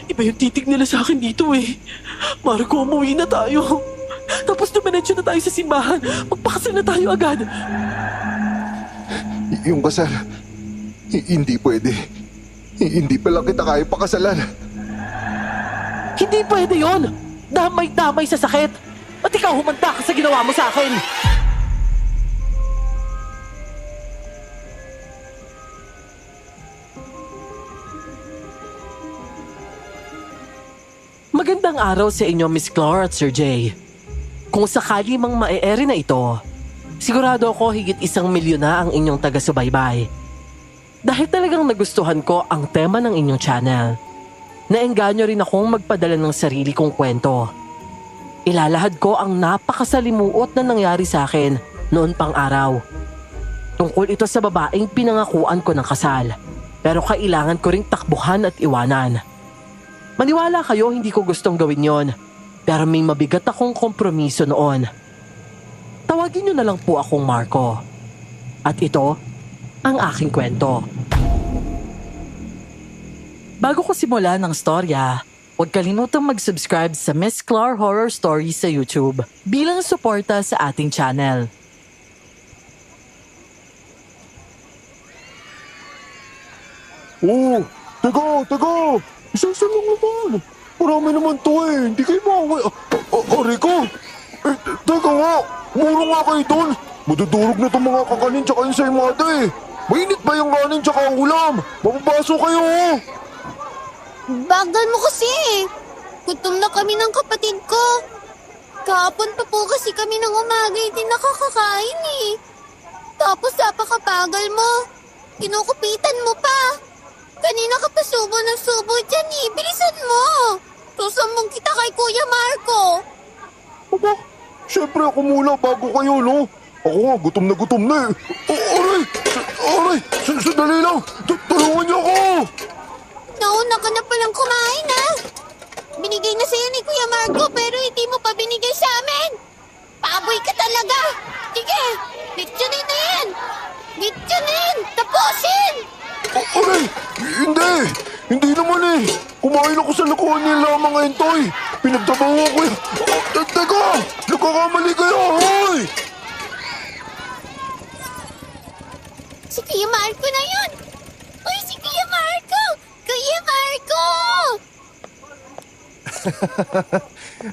Iba yung titig nila sa akin dito eh. Marco, umuwi na tayo. Tapos dumiretso na tayo sa simbahan. Magpakasal na tayo agad. Yung kasal, hindi pwede. Hindi pala kita kaya pakasalan. Hindi pwede yon. Damay-damay sa sakit. At ikaw humanda ka sa ginawa mo sa akin. Magandang araw sa inyo, Miss Clara at Sir Jay. Kung sakali mang mae-ere na ito, sigurado ako higit 1,000,000 na ang inyong taga-subaybay. Dahil talagang nagustuhan ko ang tema ng inyong channel. Naengganyo rin akong magpadala ng sarili kong kwento. Ilalahad ko ang napakasalimuot na nangyari sa akin noon pang araw. Tungkol ito sa babaeng pinangakuan ko ng kasal, pero kailangan ko ring takbuhan at iwanan. Maniwala kayo, hindi ko gustong gawin yon, pero may mabigat akong kompromiso noon. Tawagin niyo na lang po akong Marco. At ito ang aking kwento. Bago ko simulan ng storya, huwag kalimutang mag-subscribe sa Miss Clar Horror Stories sa YouTube bilang suporta sa ating channel. Oh, taga! Isang salong naman. Marami naman to eh. Hindi kayo mawaway. Aray ko. Teka nga. Muro nga kayo doon. Madudurog na itong mga kakanin tsaka yung saymada eh. Mainit ba yung kanin tsaka ang ulam? Mababaso kayo oh. Bagal mo kasi eh. Gutom na kami ng kapatid ko. Kahapon pa po kasi kami ng umaga hindi nakakakain eh. Tapos napakabagal mo. Kinukupitan mo pa. Kanina ka pa subo ng subo dyan eh. Bilisan mo. Susambong kita kay Kuya Marco. Aba, syempre ako muna bago kayo no. Ako nga gutom na eh. Aray! Sandali lang. Tulungan niyo ako. Nauna ka na palang kumain ah. Binigay na sa'yo ni Kuya Marco pero hindi mo pa binigay sa amin. Baboy ka talaga. Sige, bitsunin na yan. Bitsunin! Tapusin! Aray! Hindi naman eh. Kumain ako sa lukuhan nila mga entoy. Pinagtabaho ko eh. Teka! Nagkakamali kayo, hoy! Si Kuya Marco na yun! Uy, si Kuya Marco! Kuya Marco!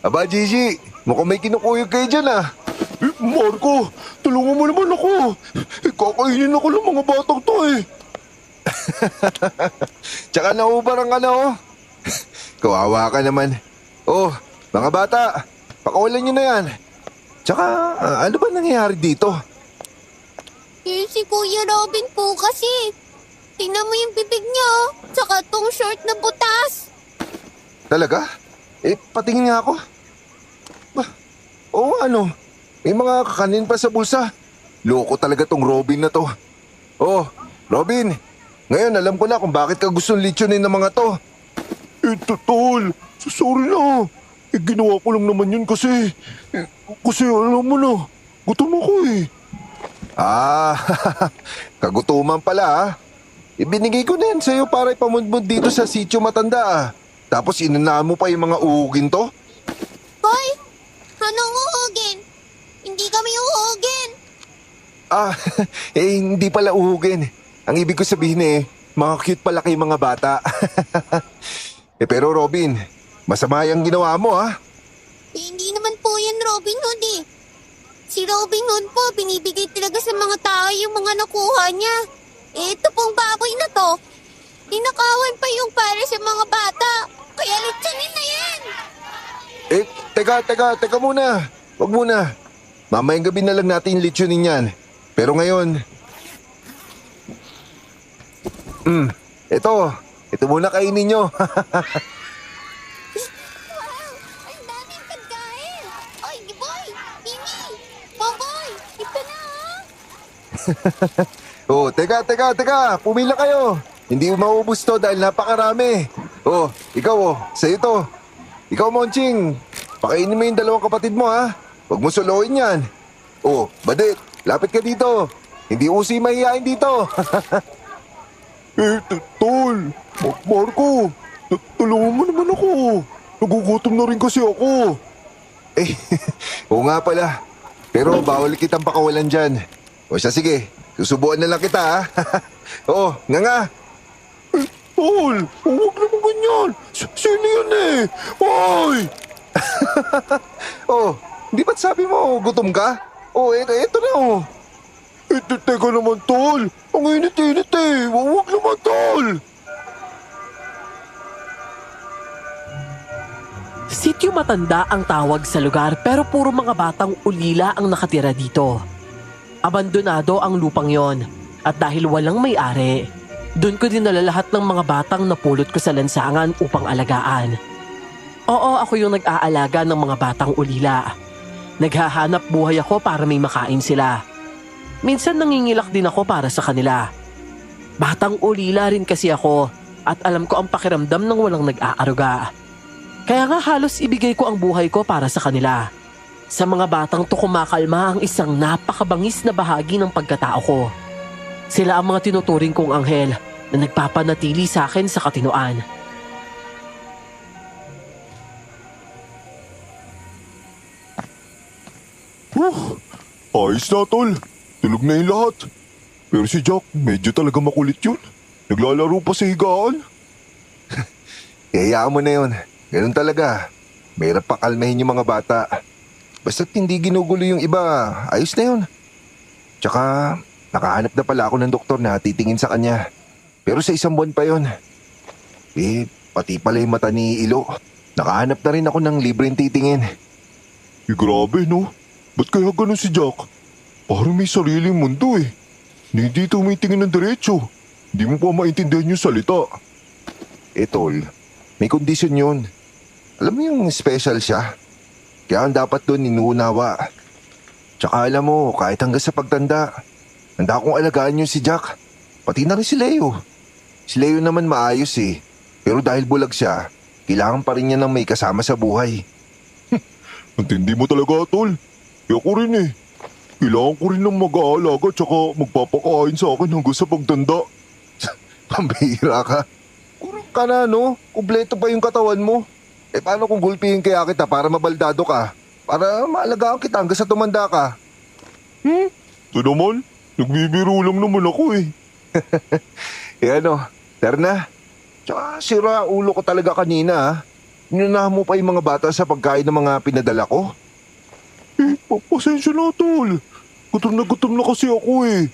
Aba, Gigi, mukhang may kinukuyog kayo dyan ah. Marco, tulungan mo naman ako. Kakainin ako ng mga batang to eh. Tsaka naubar ang Kawawa ka naman. Oh, mga bata, pakawalan nyo na yan. Tsaka, ano ba nangyayari dito? Si Kuya Robin po kasi. Tingnan mo yung bibig niya, oh. Tsaka tong short na butas. Talaga? Patingin nga ako. Ano? May mga kakanin pa sa bulsa. Loko talaga tong Robin na to. Oh, Robin, ngayon alam ko na kung bakit ka gustong litsunin ng mga to. Tol, sorry na. Ginawa ko lang naman yun kasi alam mo na, gutom ako eh. Kagutuman pala ah. Ibinigay ko na yan sa'yo para ipamudmud dito sa sitio matanda ah. Tapos inanahan mo pa yung mga uhugin to? Hoy, anong uhugin? Hindi kami uhugin. Hindi pala uhugin. Ang ibig ko sabihin mga cute pala kayo mga bata. Pero Robin, masama yung ginawa mo ha? Hindi naman po yan Robin Hood eh. Si Robin Hood po, binibigay talaga sa mga tao yung mga nakuha niya. Ito pong baboy na to, ninakawan pa yung para sa mga bata. Kaya litsunin na yan. Teka muna. Wag muna. Mamayang gabi na lang natin litsunin yan. Pero ngayon... Ito muna kainin nyo. Wow, ang daming pagkain. Oy, Giboy, Mimi, Boboy, ito na Oh, teka. Pumila kayo. Hindi maubos to dahil napakarami. Oh, ikaw sa'yo to. Ikaw, Monching, pakainin mo yung dalawang kapatid mo ha. Huwag mo suluin yan. Oh, Badit, lapit ka dito. Hindi usi mahihain dito. Tol, Marco, Nagugutom na rin kasi ako. Eh, oo nga pala. Pero bawal kitang pakawalan dyan. O siya, sige. Susubuan na lang kita, ha? Oo, nga. Tol, huwag naman ganyan. Sino yun eh? Hoy! Oh, di ba't sabi mo gutom ka? Oh, eto na oh. Teka naman, tol. Ang init-init eh. Huwag naman, tol. Sityo Matanda ang tawag sa lugar pero puro mga batang ulila ang nakatira dito. Abandonado ang lupang yon at dahil walang may-ari, doon ko dinala lahat ng mga batang napulot ko sa lansangan upang alagaan. Oo, ako yung nag-aalaga ng mga batang ulila. Naghahanap buhay ako para may makain sila. Minsan nangingilak din ako para sa kanila. Batang ulila rin kasi ako at alam ko ang pakiramdam ng walang nag-aaruga. Kaya nga halos ibigay ko ang buhay ko para sa kanila. Sa mga batang to kumakalma ang isang napakabangis na bahagi ng pagkatao ko. Sila ang mga tinuturing kong anghel na nagpapanatili sa akin sa katinoan. Ayos na, tol. Tulog na yung lahat. Pero si Jack, medyo talaga makulit yun. Naglalaro pa sa higaan. Hayaan mo na yun. Ganun talaga. Mahirap pakalmahin yung mga bata. Basta't hindi ginugulo yung iba, ayos na yun. Tsaka, nakahanap na pala ako ng doktor na titingin sa kanya. Pero sa 1 buwan pa yun. Eh, pati pala yung mata ni Ilo. Nakahanap na rin ako ng libreng titingin. Grabe, no? Ba't kaya ganun si Jack? Parang may sariling mundo eh. Hindi tumitingin ng diretso. Hindi mo pa maintindihan yung salita. Tol, may kondisyon yun. Alam mo yung special siya? Kaya ang dapat doon inuunawa. Tsaka alam mo, kahit hanggang sa pagtanda, handa akong alagaan yun si Jack. Pati na rin si Leo. Si Leo naman maayos eh. Pero dahil bulag siya, kailangan pa rin niya ng may kasama sa buhay. Antindi mo talaga, tol. Kaya ako rin eh. Kailangan ko rin ng mag-aalaga tsaka magpapakain sa akin hanggang sa pagtanda. Pambihira ka. Kurang ka na, no? Kumpleto pa yung katawan mo. Eh paano kung gulpihin kaya kita para mabaldado ka? Para maalagaan kita hanggang sa tumanda ka. Ito naman, nagbibiro lang naman ako eh. Eh ano, tara na. Tsaka sira ulo ko talaga kanina ha. Inunahan mo pa yung mga bata sa pagkain ng mga pinadala ko. Eh, pasensya na tol. Gutom na kasi ako eh.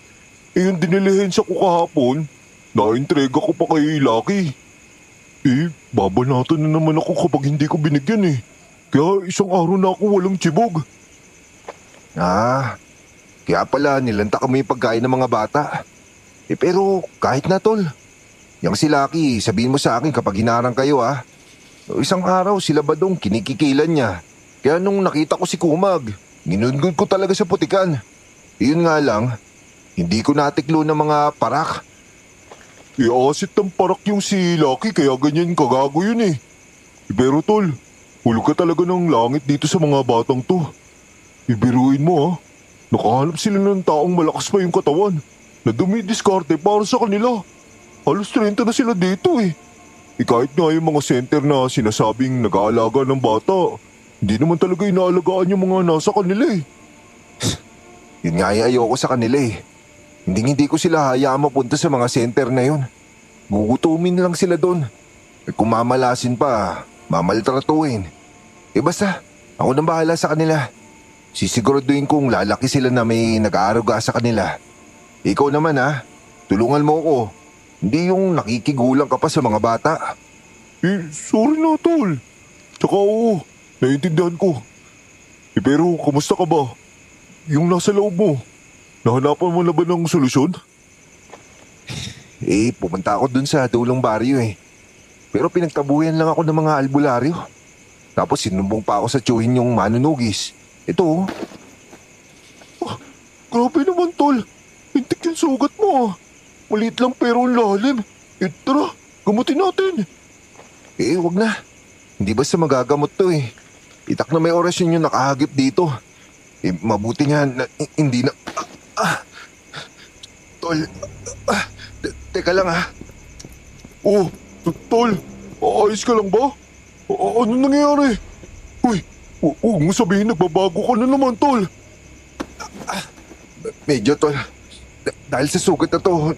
Eh yung dinilihensya ko kahapon, na-entrega ko pa kay Lucky. Eh, babanatan na naman ako kapag hindi ko binigyan eh. Kaya 1 araw na ako walang tibog. Kaya pala nilanta kami yung pagkain ng mga bata. Eh pero kahit na tol. Yang si Lucky, sabihin mo sa akin kapag hinarang kayo ah. 1 araw sila Badong kinikikilan niya. Kaya nung nakita ko si Kumag, ginugod ko talaga sa putikan. Iyon nga lang, hindi ko natiklo ng mga parak. Asit ng parak yung si Lucky kaya ganyan kagago yun eh. Pero tol, hulog ka talaga ng langit dito sa mga batang to. Ibiruin mo ha, nakahanap sila ng taong malakas pa yung katawan na dumidiskarte para sa kanila. Halos 30 na sila dito eh. Kahit nga yung mga center na sinasabing nag-aalaga ng bata, hindi naman talaga inaalagaan yung mga nasa kanila eh. Yun nga yung ayoko sa kanila eh. Hindi ko sila hayaan mapunta sa mga center na yun. Gugutumin lang sila doon. At kung mamalasin pa, mamaltratuin. Eh basta, ako nang bahala sa kanila. Sisiguraduhin kong lalaki sila na may nag-aaruga sa kanila. Ikaw naman ha, tulungan mo ko. Hindi yung nakikigulang ka pa sa mga bata. Eh, sorry na tol. Tsaka oo, naiintindihan ko. Eh pero, kamusta ka ba? Yung nasa loob mo, nahanapan mo na ba ng solusyon? Eh, pumunta ako dun sa dulong baryo eh. Pero pinagtabuyan lang ako ng mga albularyo. Tapos sinumbong pa ako sa tiyuhin yung manunugis. Ito oh. Grabe naman tol. Hintik yung sugat mo ah. Maliit lang pero ang lalim. Tara, gamutin natin. Eh, wag na. Hindi basta magagamot to eh. Itak na may orasyon yung nakahagip dito. Eh, mabuti nga na hindi na... Tol, teka lang ha. Oh, tol, ayos ka lang ba? Ano nangyayari? Uy, huwag mo sabihin nagbabago ka na naman, tol. Medyo, tol. Dahil sa sugat na to,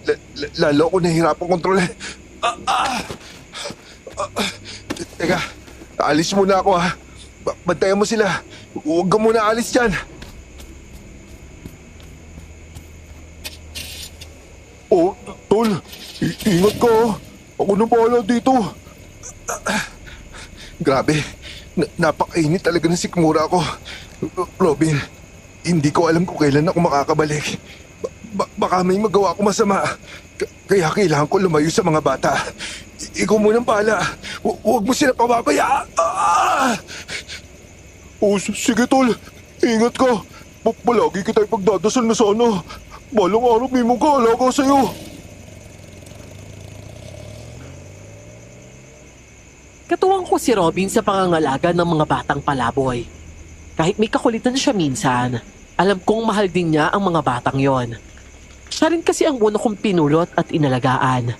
lalo ako nahihirapang kontrolin. Teka, alis muna ako ha. Bantayan mo sila. Huwag ka muna alis dyan. Oh, tol. Ingat ka ha. Ako na bahala dito. Grabe. Napakainit talaga ng sikmura ko. Robin, hindi ko alam kung kailan ako makakabalik. Baka may magawa ako masama. Kaya kailangan ko lumayo sa mga bata. Ikaw munang bahala. Huwag mo sila pababayaan. Oh, sige tol. Ingat ka. Palagi kita ipagdadasal na sana. Balang araw may mag-aalaga sa'yo. Katuwang ko si Robin sa pangangalaga ng mga batang palaboy. Kahit may kakulitan siya minsan, alam kong mahal din niya ang mga batang yon. Siya rin kasi ang una kong pinulot at inalagaan.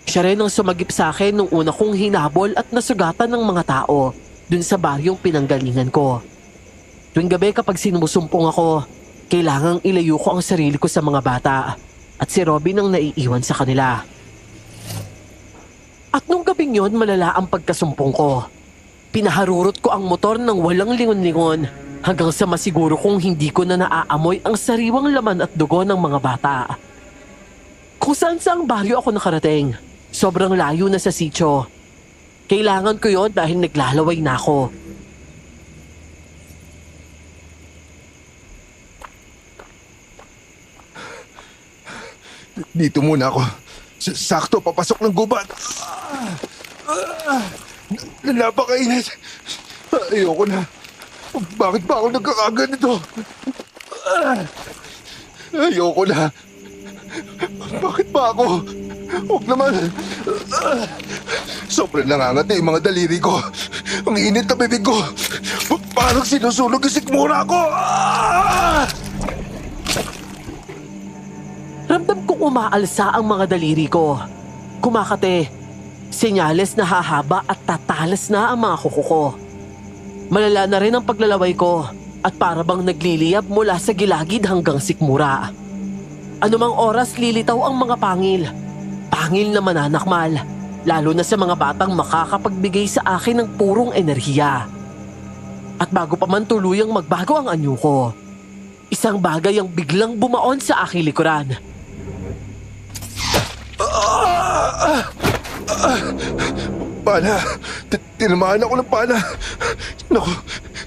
Siya rin ang sumagip sa akin nung una kong hinabol at nasugatan ng mga tao dun sa baryong pinanggalingan ko. Tuwing gabi kapag sinusumpong ako, kailangang ilayo ko ang sarili ko sa mga bata at si Robin ang naiiwan sa kanila. At nung gabing yon, malala ang pagkasumpong ko. Pinaharurot ko ang motor ng walang lingon-lingon hanggang sa masiguro kong hindi ko na naaamoy ang sariwang laman at dugo ng mga bata. Kung saan saang baryo ako nakarating, sobrang layo na sa sitio. Kailangan ko yon dahil naglalaway na ako. Dito muna ako. Sakto, papasok ng gubat. Napakainit. Ayoko na. Bakit ba ako nagkakaganito? Ayoko na. Bakit ba ako? Huwag naman. Sobrang nangangati yung mga daliri ko. Ang init na bibig ko. Parang sinusunog yung sikmura ko. Ramdam kong umaalsa ang mga daliri ko. Kumakate. Senyales na hahaba at tatalas na ang mga kuko ko. Malala na rin ang paglalaway ko at para bang nagliliyab mula sa gilagid hanggang sikmura. Anumang oras lilitaw ang mga pangil. Pangil na mananakmal, lalo na sa mga batang makakapagbigay sa akin ng purong enerhiya. At bago pa man tuluyang magbago ang anyo ko, isang bagay ang biglang bumaon sa aking likuran. Pana, tinamaan ako ng pana. Naku,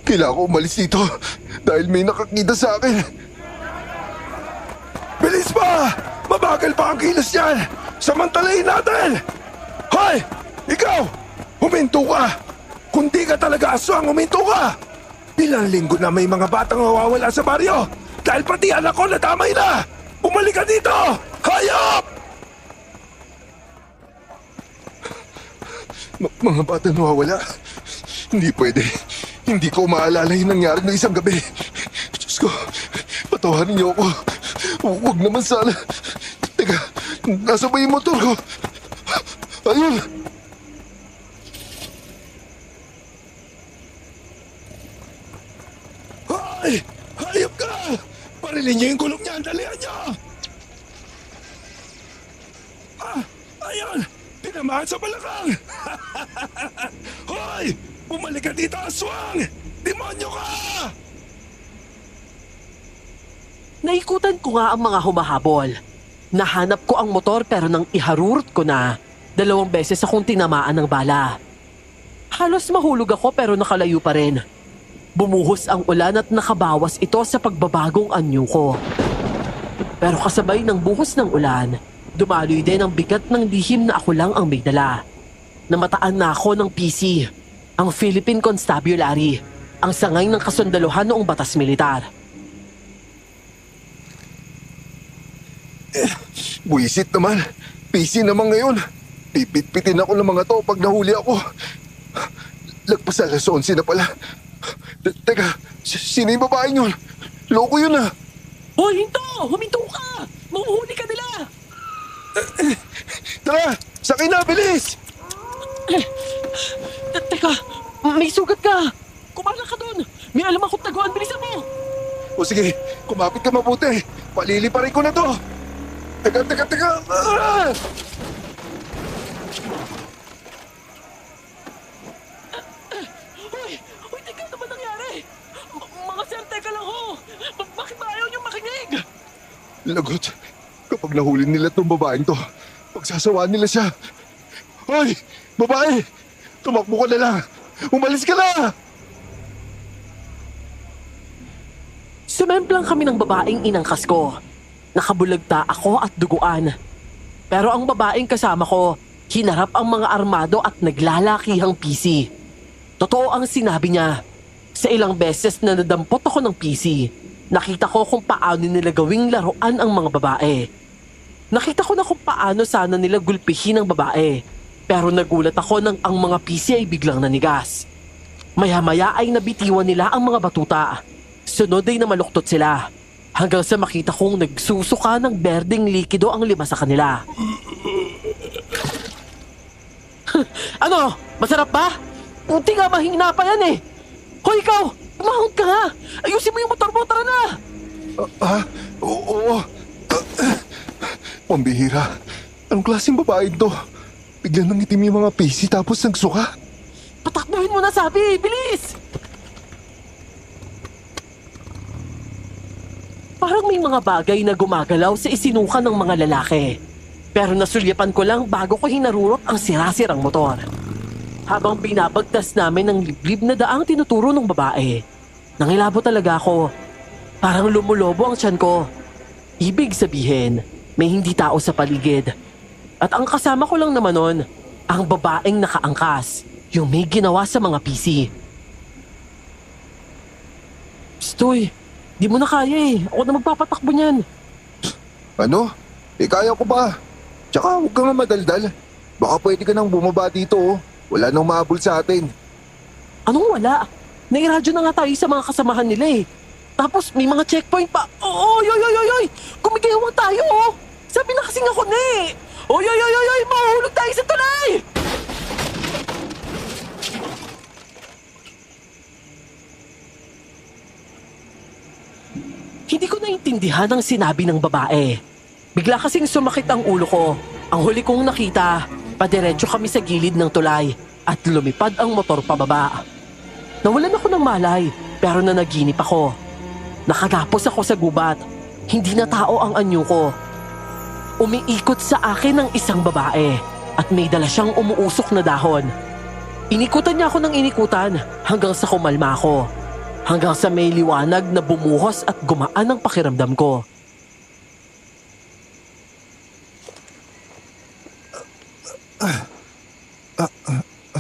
kailangan ko umalis dito dahil may nakakita sa akin. Bilis pa! Mabagal pa ang kilos niyan! Samantalahin natin! Hoy! Ikaw! Huminto ka! Kung di ka talaga aswang, huminto ka! Ilang linggo na may mga batang nawawala sa baryo dahil pati anak ko nadamay na! Bumalik ka dito! Hayop! Mga bata nawawala. Hindi pwede. Hindi ko maalala yung nangyari ng isang gabi. Diyos ko, patawarin niyo ako. Huwag naman sana. Teka, nasa ba yung motor ko? Ayun! Hay! Hayop ka! Parilin niyo yung gulong niya. Dalihan niyo! Ayun! Tinamaan sa balakang! Hoy! Bumalik ka dito, aswang! Demonyo ka! Naikutan ko nga ang mga humahabol. Nahanap ko ang motor pero nang iharurot ko na, 2 beses akong tinamaan ng bala. Halos mahulog ako pero nakalayo pa rin. Bumuhos ang ulan at nakabawas ito sa pagbabagong anyo ko. Pero kasabay ng buhos ng ulan, dumaloy din ang bigat ng lihim na ako lang ang may dala. Namataan na ako ng PC, ang Philippine Constabulary, ang sangay ng kasundaluhan noong batas militar. Buisit naman. PC naman ngayon. Pipit-pitin ako ng mga to pag nahuli ako. Lagpas alas 11 na pala. Teka, sino yung babaeng yun? Loko yun ah. Hoy, hinto! Huminto ka! Mahuhuli ka nila! Tara, sakay na, bilis! Teka, May sugat ka! Kumala ka doon! May alam akong taguan, bilisan mo! O sige, kumapit ka mabuti. Paliliparin ko na to. Teka. Ah! Uy, teka, ano ba nangyari? Mga sir, teka lang ho! Bakit ba ayaw niyong makinig? Lagot. Kapag nahuli nila tong babaeng to, pagsasawaan nila siya. Hoy! Babae! Tumakbo ka na lang! Umalis ka na! Sumemplang kami ng babaeng inangkas ko. Nakabulagta ako at duguan. Pero ang babaeng kasama ko, hinarap ang mga armado at naglalakihang PC. Totoo ang sinabi niya. Sa ilang beses na nadampot ako ng PC, nakita ko kung paano nila gawing laruan ang mga babae. Nakita ko na kung paano sana nila gulpihin ang babae. Pero nagulat ako nang ang mga PC ay biglang nanigas. Maya-maya ay nabitiwan nila ang mga batuta. Sunod ay namaluktot sila. Hanggang sa makita kong nagsusuka ng berdeng likido ang 5 sa kanila. Ano? Masarap ba? Puti nga mahina pa yan eh. Hoy ikaw! Umahon ka nga! Ayusin mo yung motor mo, tara na! Oo. Pambihira. Anong klaseng babae to? Biglang nangitim yung mga PC tapos nagsuka. Patakbuhin mo na sabi! Bilis! Parang may mga bagay na gumagalaw sa isinuka ng mga lalaki. Pero nasulyapan ko lang bago ko hinarurot ang sirasirang motor. Habang binabagtas namin ng liblib na daang tinuturo ng babae, nangilabo talaga ako. Parang lumulobo ang tiyan ko. Ibig sabihin, may hindi tao sa paligid. At ang kasama ko lang naman nun, ang babaeng nakaangkas, yung may ginawa sa mga PC. Stoy, di mo na kaya eh. Ako na magpapatakbo niyan. Ano? Kaya ko ba? Tsaka huwag ka nga madaldal. Baka pwede ka nang bumaba dito oh. Wala nang mahabol sa atin. Anong wala? Nairadyo na nga tayo sa mga kasamahan nila eh. Tapos may mga checkpoint pa. Oy! Kumigayawan tayo oh! Sabi na kasing ako na eh! Oy! Mahulog tayo sa tulay! Hindi ko naintindihan ang sinabi ng babae. Bigla kasing sumakit ang ulo ko. Ang huli kong nakita, padiretso kami sa gilid ng tulay at lumipad ang motor pababa. Nawalan ako ng malay pero nanaginip ako. Nakagapos ako sa gubat. Hindi na tao ang anyo ko. Umiikot sa akin ang isang babae at may dala siyang umuusok na dahon. Inikutan niya ako ng inikutan hanggang sa kumalma ako. Hanggang sa may liwanag na bumuhos at gumaan ang pakiramdam ko.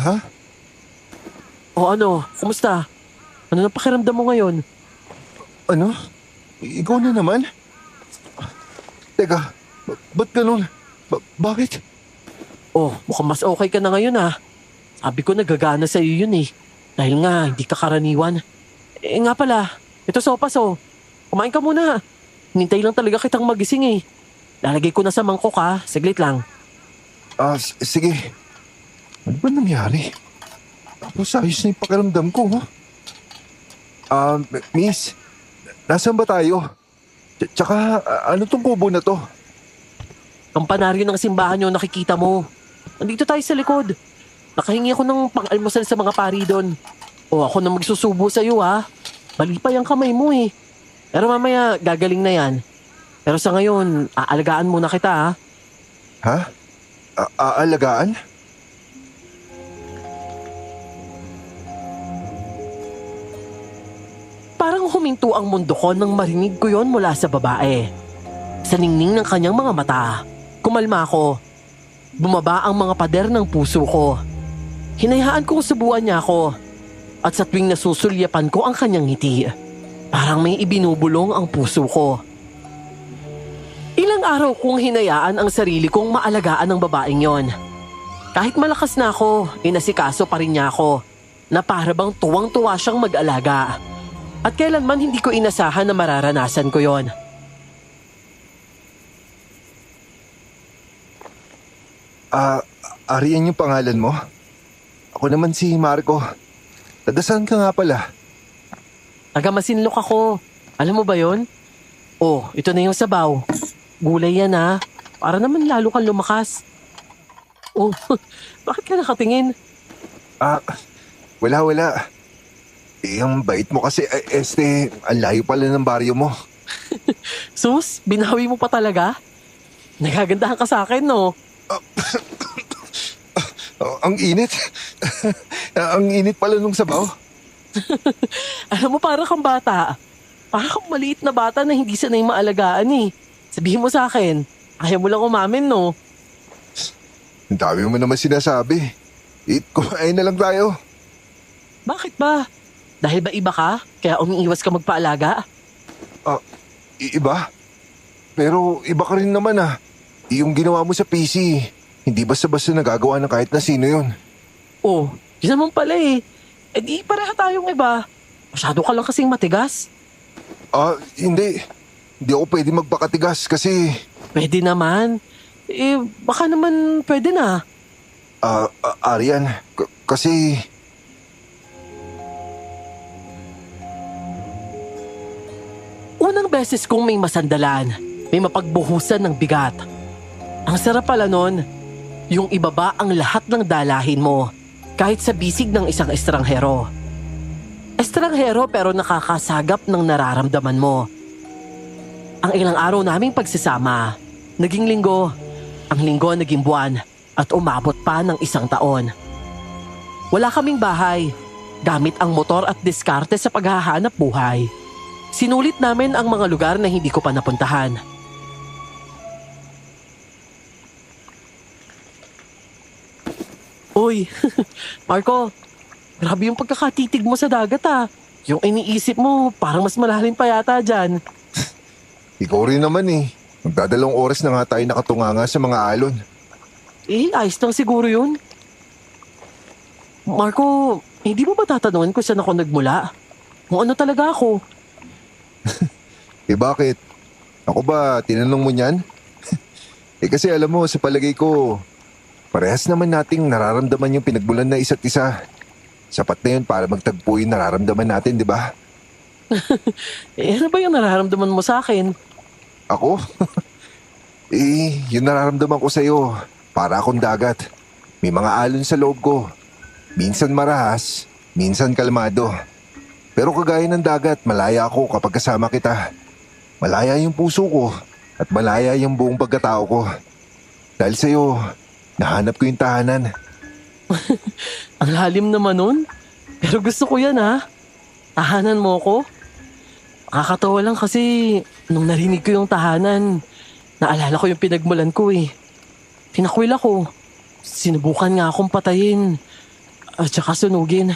Ha? O ano, kumusta? Ano nang pakiramdam mo ngayon? Ano? Ikaw na naman? Teka, ba't ganun? Bakit? Oh, mukhang mas okay ka na ngayon ah. Sabi ko nagagana sa iyo yun eh. Dahil nga, hindi ka karaniwan. Eh nga pala, ito sopas oh. Kumain ka muna. Hinintay lang talaga kitang magising eh. Lalagay ko na sa mangkok ha, saglit lang. Sige. Ano ba nangyari? Tapos ayos na yung pakiramdam ko, ha? Miss, nasaan ba tayo? Tsaka, ano tong kubo na to? Kampanaryo ng simbahan yung nakikita mo. Nandito tayo sa likod. Nakahingi ako ng pang-almusal sa mga pari doon. O ako na magsusubo sa iyo ha. Malipay ang kamay mo eh. Pero mamaya gagaling na yan. Pero sa ngayon, aalagaan muna kita ha. Ha? Aalagaan? Parang huminto ang mundo ko nang marinig ko yon mula sa babae. Sa ningning ng kanyang mga mata, kumalma ako. Bumaba ang mga pader ng puso ko. Hinayaan kong subuan niya ako. At sa tuwing nasusulyapan ko ang kanyang ngiti, parang may ibinubulong ang puso ko. Ilang araw kong hinayaan ang sarili kong maalagaan ng babaeng yon. Kahit malakas na ako, inasikaso pa rin niya ako na para bang tuwang-tuwa siyang mag-alaga. At kailanman hindi ko inasahan na mararanasan ko yon. Arian yung pangalan mo? Ako naman si Marco. Tadasan ka nga pala. Taga Masinloc ako. Alam mo ba yon? Oh, ito na yung sabaw. Gulay yan ha. Para naman lalo kang lumakas. Oh, bakit ka nakatingin? Wala. Ang bait mo kasi, ang layo pala ng baryo mo. Sus, binawi mo pa talaga? Nagagandahan ka sa akin, no? Ang init. Ang init pala nung sabaw. Alam mo, para kang bata. Para kang maliit na bata na hindi sanay maalagaan eh. Sabihin mo sa akin, ayaw mo lang umamin, no? Ang dami mo naman sinasabi. Kumain na lang tayo. Bakit ba? Dahil ba iba ka? Kaya umiiwas ka magpaalaga? Iba? Pero iba ka rin naman ah. Yung ginawa mo sa PC, hindi basta-basta nagagawa ng kahit na sino yun. Oh, yun naman pala eh. Eh di pareha tayong iba. Masyado ka lang kasing matigas. Hindi. Hindi ako pwede magpakatigas kasi... Pwede naman. Eh, baka naman pwede na. Arian, kasi... Unang beses kong may masandalan, may mapagbuhusan ng bigat. Ang sarap pala nun, yung ibaba ang lahat ng dalahin mo, kahit sa bisig ng isang estranghero. Estranghero pero nakakasagap ng nararamdaman mo. Ang ilang araw naming pagsasama, naging linggo, ang linggo naging buwan, at umabot pa ng 1 taon. Wala kaming bahay, gamit ang motor at diskarte sa paghahanap buhay. Sinulit namin ang mga lugar na hindi ko pa napuntahan. Uy, Marco, grabe yung pagkakatitig mo sa dagat ah. Yung iniisip mo, parang mas malalim pa yata dyan. Ikaw rin naman eh. Magdadalawang oras na nga tayo nakatunganga sa mga alon. Eh, ayos lang siguro yun. Marco, hindi mo ba tatanungin kung saan ako nagmula? Kung ano talaga ako? Bakit? Ako ba, tinanong mo niyan? Kasi alam mo, sa palagay ko, parehas naman nating nararamdaman yung pinagmulan na isa't isa. Sapat na yun para magtagpo yung nararamdaman natin, di ba? Ano ba yung nararamdaman mo sa akin? Ako? Yung nararamdaman ko sa'yo, para akong dagat. May mga alon sa loob ko. Minsan marahas, minsan kalmado. Pero kagaya ng dagat, malaya ako kapag kasama kita. Malaya yung puso ko at malaya yung buong pagkatao ko. Dahil sa'yo, nahanap ko yung tahanan. Ang lalim naman nun. Pero gusto ko yan ha. Tahanan mo ko. Nakakatawa lang kasi nung narinig ko yung tahanan, naalala ko yung pinagmulan ko eh. Tinakwil ako. Sinubukan nga akong patayin. At saka sunugin.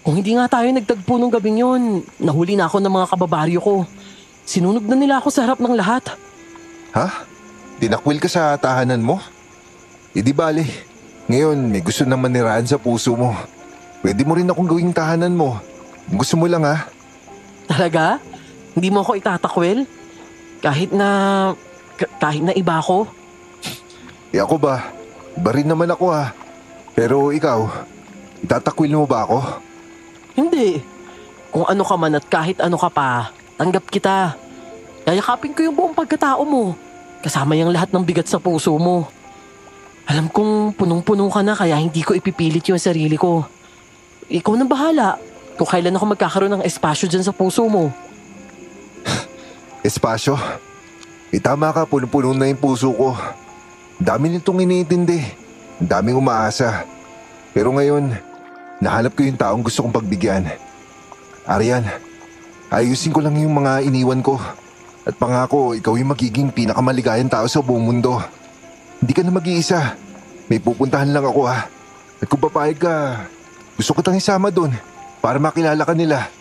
Kung hindi nga tayo nagtagpo nung gabing yun, nahuli na ako ng mga kababaryo ko. Sinunog na nila ako sa harap ng lahat. Ha? Tinakwil ka sa tahanan mo? Di bale. Ngayon, may gusto nang maniraan sa puso mo. Pwede mo rin akong gawing tahanan mo. Gusto mo lang ha? Talaga? Hindi mo ako itatakwil? Kahit na iba ako? Ako ba? Iba rin naman ako ha. Pero ikaw, itatakwil mo ba ako? Hindi. Kung ano ka man at kahit ano ka pa, tanggap kita. Yayakapin ko yung buong pagkatao mo. Kasama yung lahat ng bigat sa puso mo. Alam kong punong-puno ka na kaya hindi ko ipipilit yung sarili ko. Ikaw nang bahala kung kailan ako magkakaroon ng espasyo dyan sa puso mo. Espasyo? Tama ka, punong-puno na yung puso ko. Ang dami nitong iniintindi. Ang daming umaasa. Pero ngayon, nahanap ko yung taong gusto kong pagbigyan. Arian, ayusin ko lang yung mga iniwan ko. At pangako, ikaw yung magiging pinakamaligayang tao sa buong mundo. Hindi ka na mag-iisa. May pupuntahan lang ako ha. At kung papayag ka, gusto ko tang isama doon para makilala ka nila.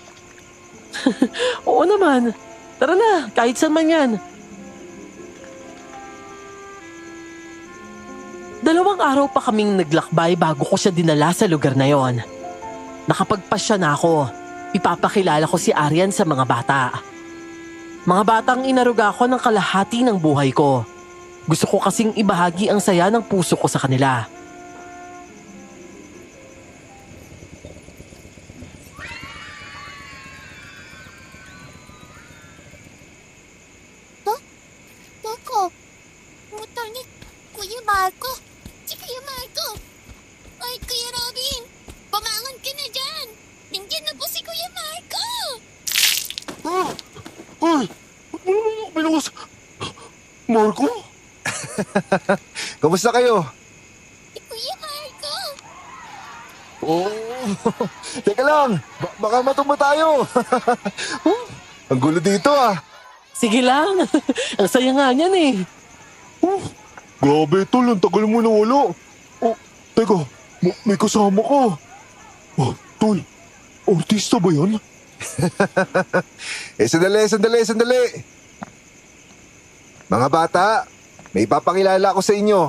Oo naman. Tara na, kahit saan man yan. 2 araw pa kaming naglakbay bago ko siya dinala sa lugar na yon. Nakapagpasya na ako. Ipapakilala ko si Arian sa mga bata. Mga batang inaruga ko ng kalahati ng buhay ko. Gusto ko kasing ibahagi ang saya ng puso ko sa kanila. Marco? Kamusta kayo? Kuya Marco! Oh, teka lang. Baka matumba tayo. Ang gulo dito ah. Sige lang. Ang saya nga niyan eh. Grabe tol, ang tagal mo nawala. Oh, teka, may kasama ka. Oh, tol, artista ba yan? Sandali. Mga bata, may papakilala ko sa inyo.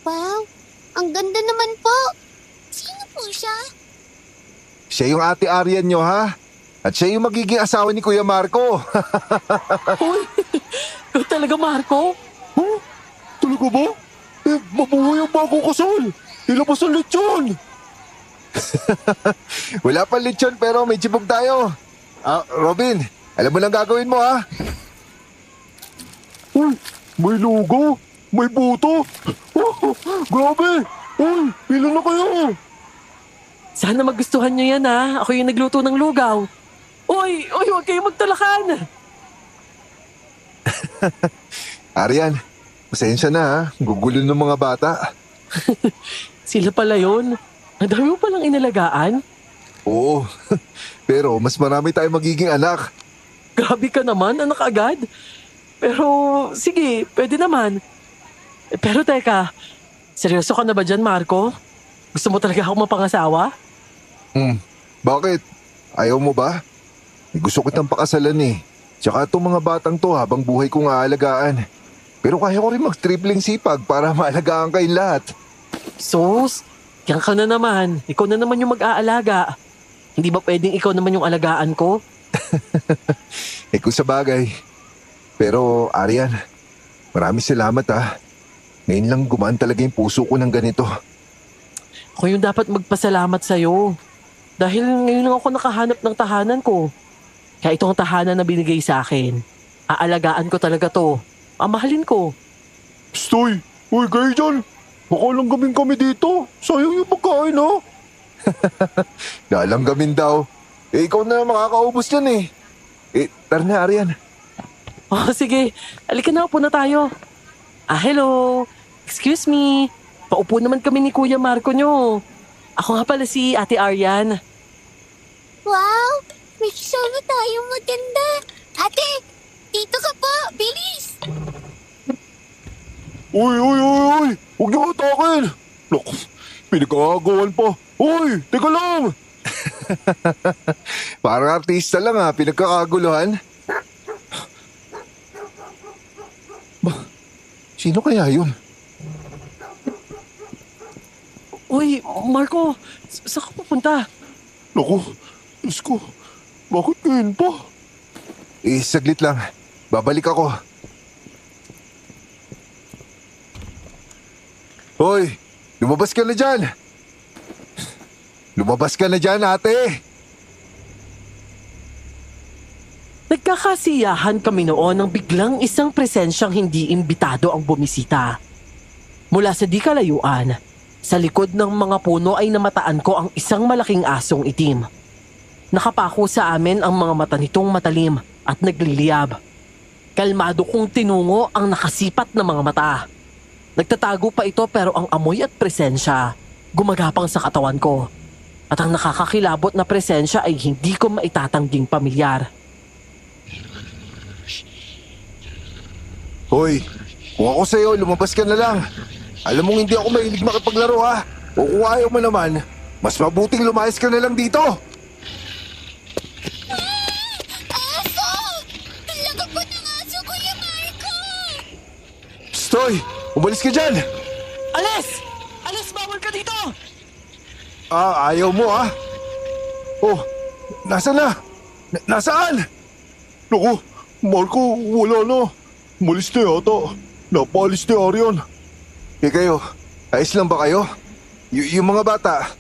Wow, ang ganda naman po. Sino po siya? Siya yung ate Arian nyo ha? At siya yung magiging asawa ni Kuya Marco. Uy, ikaw talaga Marco? Huh? Talaga ba? Mabuhay ang bagong kasal. Ilabas ang lechon. Wala pa lechon pero may chibog tayo. Robin, alam mo lang gagawin mo ha? Uy, may lugaw, may buto. Grabe! Uy, pila na kayo. Sana magustuhan niyo yan ha. Ako yung nagluto ng lugaw. Uy, huwag kayong magtalakan. Arian, pasensya na ha. Gugulo ng mga bata. Sila pala yun. Ang dami mo palang inalagaan. Oo, pero mas marami tayong magiging anak. Grabe ka naman, anak agad. Pero, sige, pwede naman. Pero teka, seryoso ka na ba dyan, Marco? Gusto mo talaga ako mapangasawa? Bakit? Ayaw mo ba? Gusto kitang pakasalan eh. Tsaka itong mga batang to habang buhay kong aalagaan. Pero kaya ko rin mag-tripling sipag para maalagaan kayong lahat. Sus, yan ka na naman. Ikaw na naman yung mag-aalaga. Hindi ba pwedeng ikaw naman yung alagaan ko? Kung sa bagay. Pero Arian, maraming salamat ha. Ngayon lang gumaan talaga yung puso ko ng ganito. Ako yung dapat magpasalamat sa'yo. Dahil ngayon lang ako nakahanap ng tahanan ko. Kaya itong tahanan na binigay sa akin, aalagaan ko talaga to. Amahalin ko. Stoy! Uy, kayo dyan! Baka langgamin kami dito. Sayang yung pagkain ha. Lalanggamin daw. Ikaw na makakaubos yan eh. Tara na Arian. Oh, sige. Halika na, upo na tayo. Hello. Excuse me. Paupo naman kami ni Kuya Marco nyo. Ako nga pala si Ate Arian. Wow, may kasama tayong maganda. Ate, dito ka po, bilis! Uy! Huwag niyo atakin! Naku, pinagkakagawan pa. Uy! Teka lang! Parang artista lang ha, pinagkakaguluhan. Sino kaya yun? Uy, Marco, saan ka pupunta? Naku, Diyos ko, bakit ngayon pa? Saglit lang. Babalik ako. Hoy, lumabas ka na dyan. Lumabas ka na dyan, ate. Nagkakasiyahan kami noon nang biglang isang presensyang hindi imbitado ang bumisita. Mula sa di kalayuan, sa likod ng mga puno ay namataan ko ang isang malaking asong itim. Nakapako sa amin ang mga mata nitong matalim at nagliliyab. Kalmado kong tinungo ang nakasipat na mga mata. Nagtatago pa ito pero ang amoy at presensya gumagapang sa katawan ko. At ang nakakakilabot na presensya ay hindi ko maitatangging pamilyar. Hoy, kung ako sa'yo, lumabas ka na lang. Alam mong hindi ako mahilig makipaglaro ha. O kung ayaw mo naman, mas mabuting lumayas ka na lang dito. Aso! Talaga po ng aso, Kuya Marco! Stoy! Umalis ka dyan! Alis! Alis! Bawal ka dito! Ayaw mo ha? Oh, nasa na? Nasaan? Naku, Marco, wala na. Umalis na yata. Napaalis ni Arian. Kayo, ayos lang ba kayo? Yung mga bata?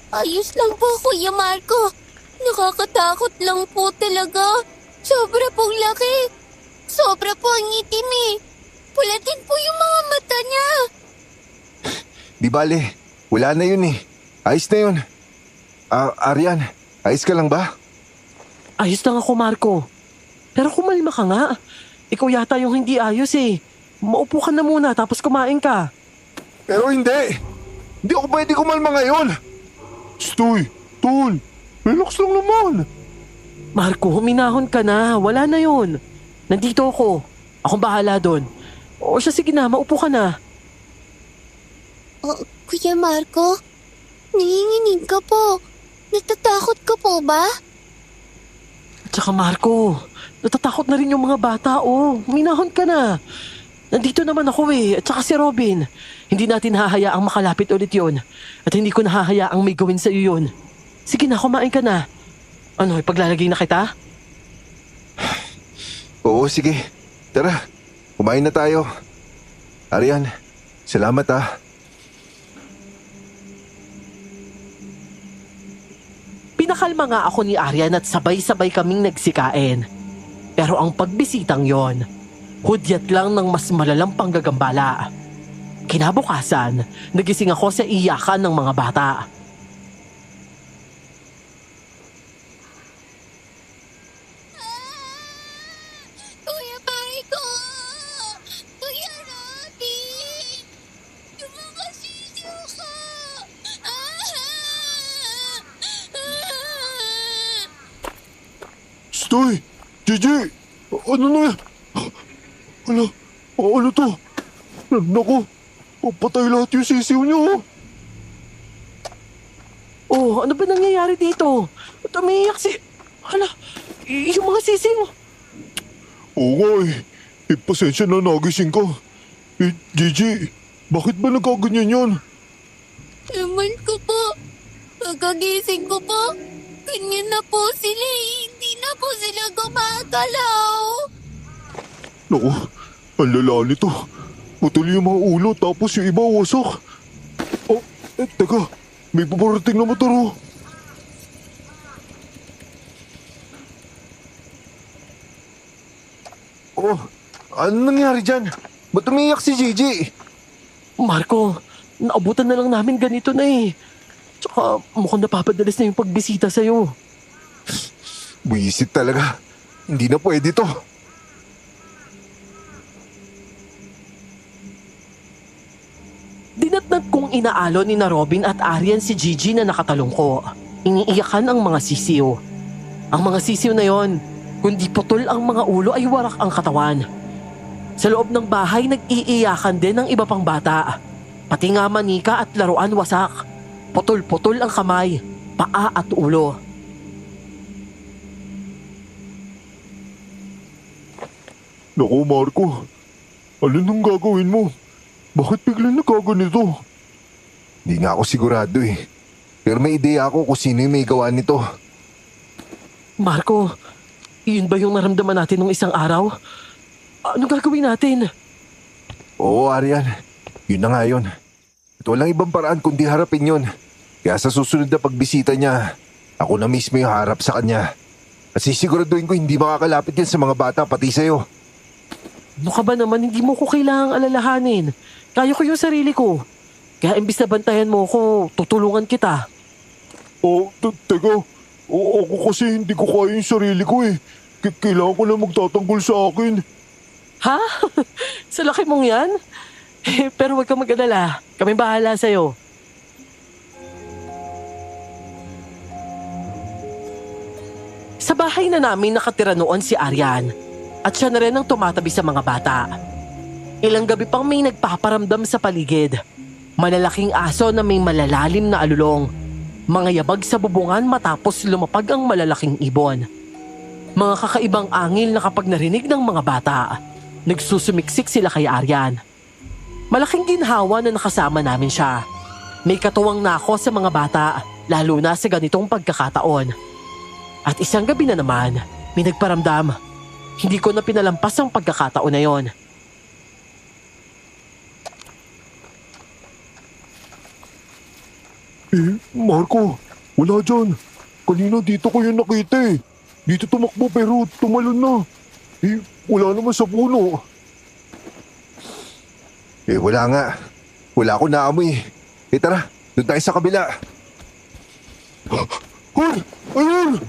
Ayos lang po, Kuya Marco. Nakakatakot lang po talaga. Sobra pong laki. Sobra po ang itim eh. Pulatin po yung mga mata niya. Di bale, wala na yun eh. Ayos na yun. Arian, ayos ka lang ba? Ayos lang ako, Marco. Pero kumalma ka nga. Ikaw yata yung hindi ayos eh. Maupo ka na muna tapos kumain ka. Pero hindi. Hindi ako pwede kumalma ngayon. Stoy, tol. Relax lang naman. Marco, huminahon ka na. Wala na yun. Nandito ako. Akong bahala doon. O siya, sige na, maupo ka na. Oh, Kuya Marco, nanginginig ka po. Natatakot ka po ba? Tsaka Marco, natatakot na rin yung mga bata, oh. Huminahon ka na. Nandito naman ako eh, at saka si Robin. Hindi natin hahayaang makalapit ulit yun. At hindi ko nahahayaang may gawin sa iyo yun. Sige na, kumain ka na. Ano, ipaglalagay na kita? Oo, sige. Tara, kumain na tayo. Arian, salamat ah. Pinakalma nga ako ni Aryan at sabay-sabay kaming nagsikain. Pero ang pagbisitang yon, hudyat lang ng mas malalang panggagambala. Kinabukasan, nagising ako sa iyakan ng mga bata. Kuya Marco! Kuya Robin! Lumakasisiyo ka! Stoy! Gigi! Ano na yan? Ano to? Naku, papatay lahat yung sisiw niyo. Oh, ano ba nangyayari dito? Ba't umiiyak si... yung mga sisiw. Oo nga eh. Pasensya na nagising ka. Gigi, bakit ba nagkaganyan yan? Ewan ko po. Pagkagising ko po, ganyan na po sila eh. Hindi na po sila gumagalaw. Naku, ang lala nito. Putol yung mga ulo tapos yung iba wasak. Oh, teka. May paparating na motor oh. Oh, ano nangyari dyan? Ba't umiyak si Gigi? Marco, naabutan na lang namin ganito na eh. Tsaka mukhang napapadalas na yung pagbisita sa'yo. Buisit talaga. Hindi na pwede to. Dinatnat kong inaalo ni na Robin at Aryan si Gigi na nakatalong ko. Iniiyakan ang mga sisiw. Ang mga sisiw na yon, kundi putol ang mga ulo ay warak ang katawan. Sa loob ng bahay nag-iiyakan din ng iba pang bata. Pati nga manika at laruan wasak. Putol-putol ang kamay, paa at ulo. Naku Marco, alin ang gagawin mo? Bakit biglang nagkaganito? Hindi nga ako sigurado eh. Pero may ideya ako kung sino yung may gawa nito. Marco, yun ba yung naramdaman natin nung isang araw? Ano gagawin natin? Oo, Aryan. Yun na nga yun. At walang ibang paraan kundi harapin yun. Kaya sa susunod na pagbisita niya, ako na mismo yung harap sa kanya. At sisiguraduhin ko hindi makakalapit yan sa mga bata pati sa'yo. Ano ka ba naman, hindi mo ko kailangang alalahanin. Kaya ko yung sarili ko. Kaya imbis na bantayan mo ko, tutulungan kita. Teka. Ako kasi hindi ko kaya yung sarili ko eh. Kailangan ko na magtatanggol sa akin. Ha? Sa laki mong yan? Pero huwag kang mag-alala. Kami bahala sa'yo. Sa bahay na namin nakatira noon si Aryan. At siya na rin ang tumatabi sa mga bata. Ilang gabi pang may nagpaparamdam sa paligid. Malalaking aso na may malalalim na alulong. Mga yabag sa bubungan matapos lumapag ang malalaking ibon. Mga kakaibang angil na kapag narinig ng mga bata, nagsusumiksik sila kay Aryan. Malaking ginhawa na nakasama namin siya. May katuwang nako sa mga bata, lalo na sa ganitong pagkakataon. At isang gabi na naman, may nagparamdam. Hindi ko na pinalampas ang pagkakataon na yon. Marco, wala dyan. Kanina dito ko yung nakita eh. Dito tumakbo pero tumalon na. Wala naman sa puno. Wala nga. Wala akong naamoy. Tara, doon tayo sa kabila. Hoy! Ayun!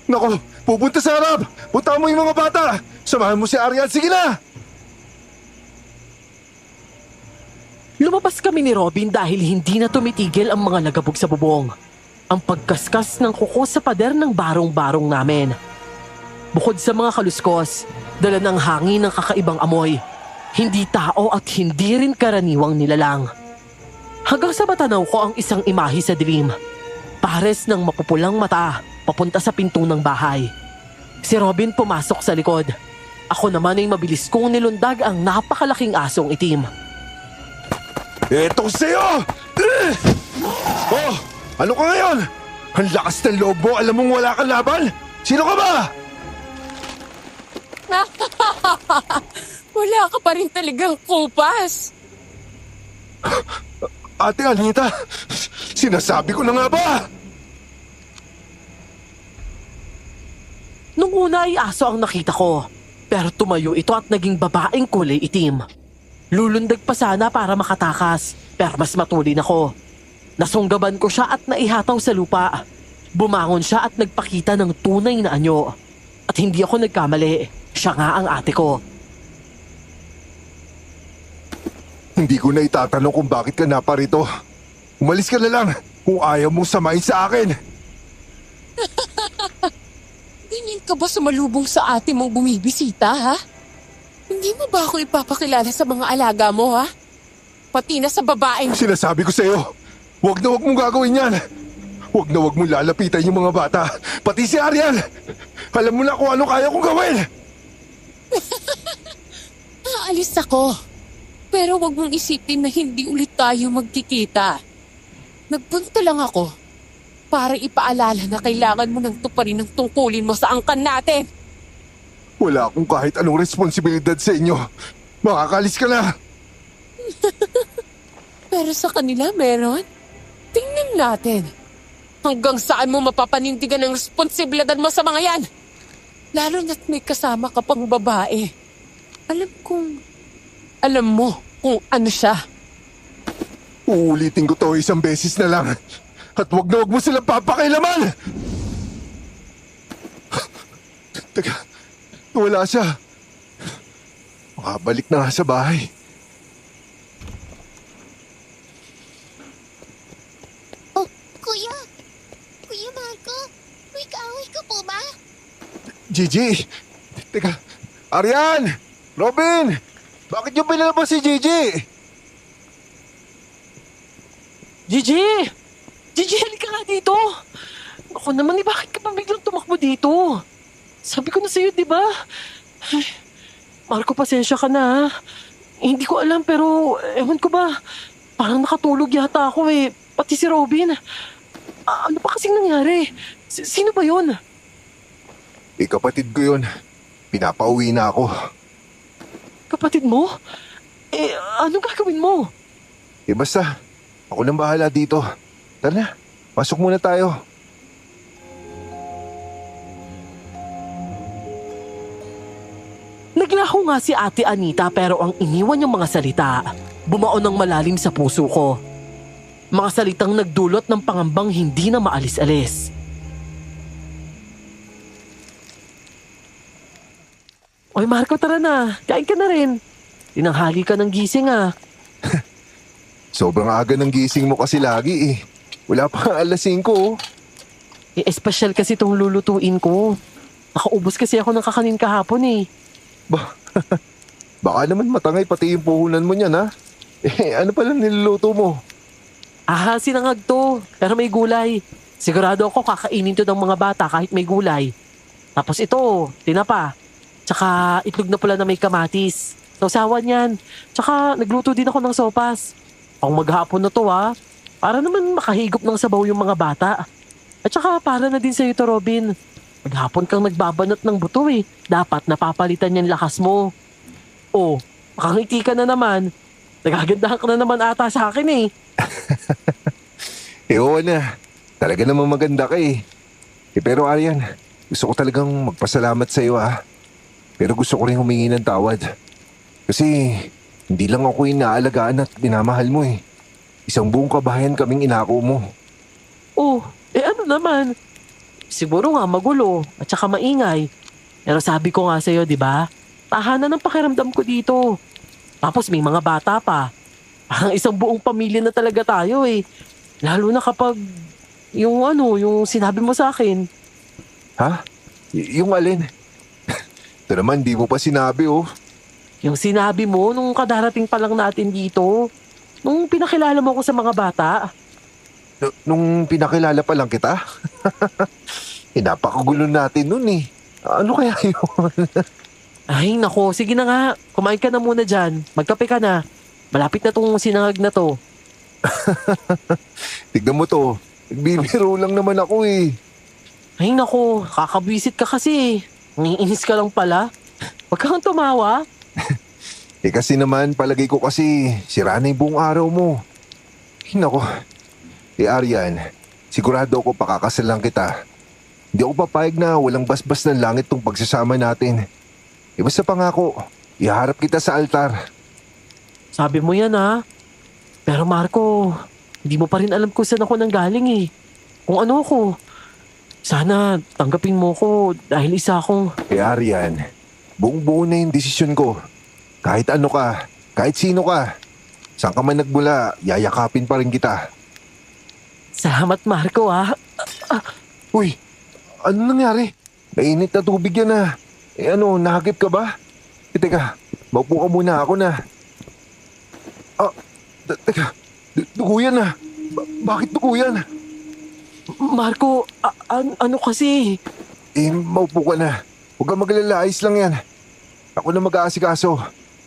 Nako, pupunta sa harap! Punta mo yung mga bata! Samahan mo si Arian, sige na! Lumabas kami ni Robin dahil hindi na tumitigil ang mga lagabog sa bubong. Ang pagkaskas ng kuko sa pader ng barong-barong namin. Bukod sa mga kaluskos, dala ng hangin ng kakaibang amoy. Hindi tao at hindi rin karaniwang nilalang. Hanggang sa matanaw ko ang isang imahe sa dilim. Pares ng mapupulang mata papunta sa pinto ng bahay. Si Robin pumasok sa likod. Ako naman ay mabilis kong nilundag ang napakalaking asong itim. Eto sa'yo! Oh! Ano ka ngayon? Ang lakas ng loob mo, alam mong wala kang laban? Sino ka ba? Wala ka pa rin talagang kupas. Ate Anita, sinasabi ko na nga ba? Nung una ay aso ang nakita ko, pero tumayo ito at naging babaeng kulay itim. Lulundag pa sana para makatakas, pero mas matulin ako. Nasunggaban ko siya at naihataw sa lupa. Bumangon siya at nagpakita ng tunay na anyo. At hindi ako nagkamali, siya nga ang ate ko. Hindi ko na itatanong kung bakit ka naparito. Umalis ka na lang kung ayaw mong samayin sa akin. Ganyan ka ba sumalubong sa ate mong bumibisita, ha? Hindi mo ba ako ipapakilala sa mga alaga mo, ha? Pati na sa babaeng... Sinasabi ko sa'yo, huwag na huwag mong gagawin yan. Huwag na huwag mong lalapitan yung mga bata. Pati si Arian. Alam mo na kung ano kaya kong gawin. Aalis ako. Pero wag mong isipin na hindi ulit tayo magkikita. Nagpunta lang ako para ipaalala na kailangan mo nang tuparin ang tungkulin mo sa angkan natin. Wala akong kahit anong responsibilidad sa inyo. Makakalis ka na. Pero sa kanila meron. Tingnan natin. Hanggang saan mo mapapanindigan ang responsibilidad mo sa mga yan? Lalo na't may kasama ka pang babae. Alam mo kung ano siya. Uulitin ko to isang beses na lang. At wag na wag mo silang papakailaman! Teka, wala siya. Makabalik na nga sa bahay. Oh, Kuya! Kuya Marco, may kaaway ka po ba? Gigi! Teka, Arian! Robin! Bakit yung pinalabas si Gigi? Gigi! Gigi, halika nga dito! Ako naman, bakit ka pa biglang tumakbo dito? Sabi ko na sa'yo, di ba? Ay, Marco, pasensya ka na, ha? Hindi ko alam, pero ewan ko ba? Parang nakatulog yata ako eh. Pati si Robin. Ano pa kasing nangyari? Sino ba yun? Kapatid ko yun. Pinapauwi na ako. Kapatid mo? Anong gagawin mo? Basta, ako nang bahala dito. Tara na, pasok muna tayo. Naglaho nga si Ate Anita pero ang iniwan niyang mga salita, bumaon ng malalim sa puso ko. Mga salitang nagdulot ng pangambang hindi na maalis-alis. Oy Marco, tara na. Kain ka na rin. Tinanghali ka ng gising ah. Sobrang aga ng gising mo kasi lagi eh. Wala pa alas 5 oh. Espesyal kasi itong lulutuin ko. Nakaubos kasi ako ng kakanin kahapon eh. Baka naman matangay pati yung puhunan mo niyan ha. Ano pala niluluto mo? Sinangag to. Pero may gulay. Sigurado ako kakainin to ng mga bata kahit may gulay. Tapos ito, tinapa. Tsaka itlog na pula na may kamatis. Sausawan yan. Tsaka nagluto din ako ng sopas. Pang maghapon na to ha. Para naman makahigop ng sabaw yung mga bata. At tsaka para na din sa'yo to, Robin. Maghapon kang nagbabanat ng buto eh. Dapat napapalitan yung lakas mo. Oh, makangiti ka na naman. Nagagandahan ka na naman ata sa akin eh. Oo na. Talaga namang maganda ka eh. Pero Arian, gusto ko talagang magpasalamat sa iyo ha. Pero gusto ko rin humingi ng tawad. Kasi hindi lang ako inaalagaan at minamahal mo eh. Isang buong kabahayan kaming inako mo. Oh, ano naman? Siguro nga magulo at saka maingay. Pero sabi ko nga sa'yo, di ba? Tahanan ng pakiramdam ko dito. Tapos may mga bata pa. Parang isang buong pamilya na talaga tayo eh. Lalo na kapag yung sinabi mo sa akin. Ha? Yung alin? Ito naman, di mo pa sinabi oh. Yung sinabi mo nung kadarating pa lang natin dito. Nung pinakilala mo ko sa mga bata. Nung pinakilala pa lang kita? Napakagulo natin nun eh. Ano kaya yun? Ay nako, sige na nga. Kumain ka na muna dyan. Magkape ka na. Malapit na tong sinangag na to. Tignan mo to. Nagbibiro lang naman ako eh. Ay nako, kakabwisit ka kasi. Nangiinis ka lang pala. Huwag kang tumawa. Kasi naman, palagay ko kasi sira na yung buong araw mo. Nako. Aryan, sigurado ako pakakasalan kita. Hindi ako papayag na walang basbas ng langit tong pagsasama natin. Basta pangako, iharap kita sa altar. Sabi mo yan ha. Pero Marco, hindi mo pa rin alam kung saan ako nanggaling eh. Kung ano ako. Sana tanggapin mo ko dahil isa akong... Aryan, buong buo na yung desisyon ko. Kahit ano ka, kahit sino ka. Saan ka man nagmula, yayakapin pa rin kita. Salamat Marco ha. Uy, ano nangyari? Mainit na tubig yan ah. Nahagip ka ba? Teka, maupo ka muna, ako na. Teka, dugo yan ah. Bakit dugo yan? Marco, ano kasi? Maupo ka na. Huwag kang maglala, ayos lang yan. Ako na mag-aasikaso.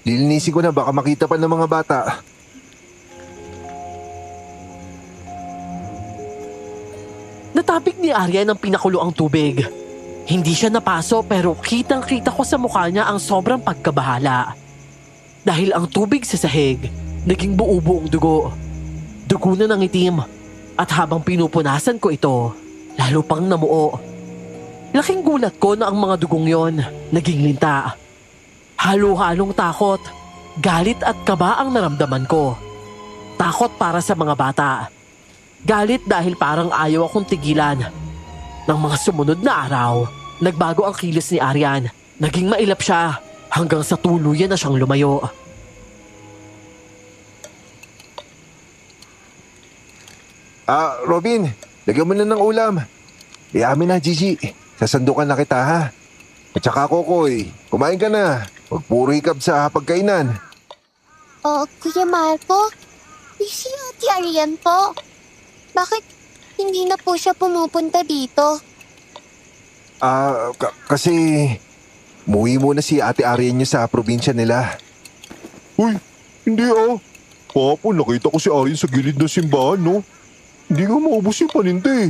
Lilinisin ko na, baka makita pa ng mga bata. Natapik ni Arya ng pinakulo ang tubig. Hindi siya napaso pero kitang-kita ko sa mukha niya ang sobrang pagkabahala. Dahil ang tubig sa sahig, naging buo-buong dugo. Dugo na ng itim. At habang pinupunasan ko ito, lalo pang namuo. Laking gulat ko na ang mga dugong yon naging linta. Halo-halong takot, galit at kaba ang naramdaman ko. Takot para sa mga bata. Galit dahil parang ayaw akong tigilan. Nang mga sumunod na araw, nagbago ang kilos ni Aryan. Naging mailap siya hanggang sa tuluyan na siyang lumayo. Robin, lagyan mo na ng ulam. Amin na, Gigi. Sasandukan na kita, ha? At saka, Kokoy, kumain ka na. Huwag puro hikab sa pagkainan. Kuya Marco? Si Ate Arian po. Bakit hindi na po siya pumupunta dito? Kasi umuwi muna si Ate Arian niyo sa probinsya nila. Uy, hindi ah. Kahapon nakita ko si Arian sa gilid ng simbahan, no? Hindi nga maubos yung paninda eh.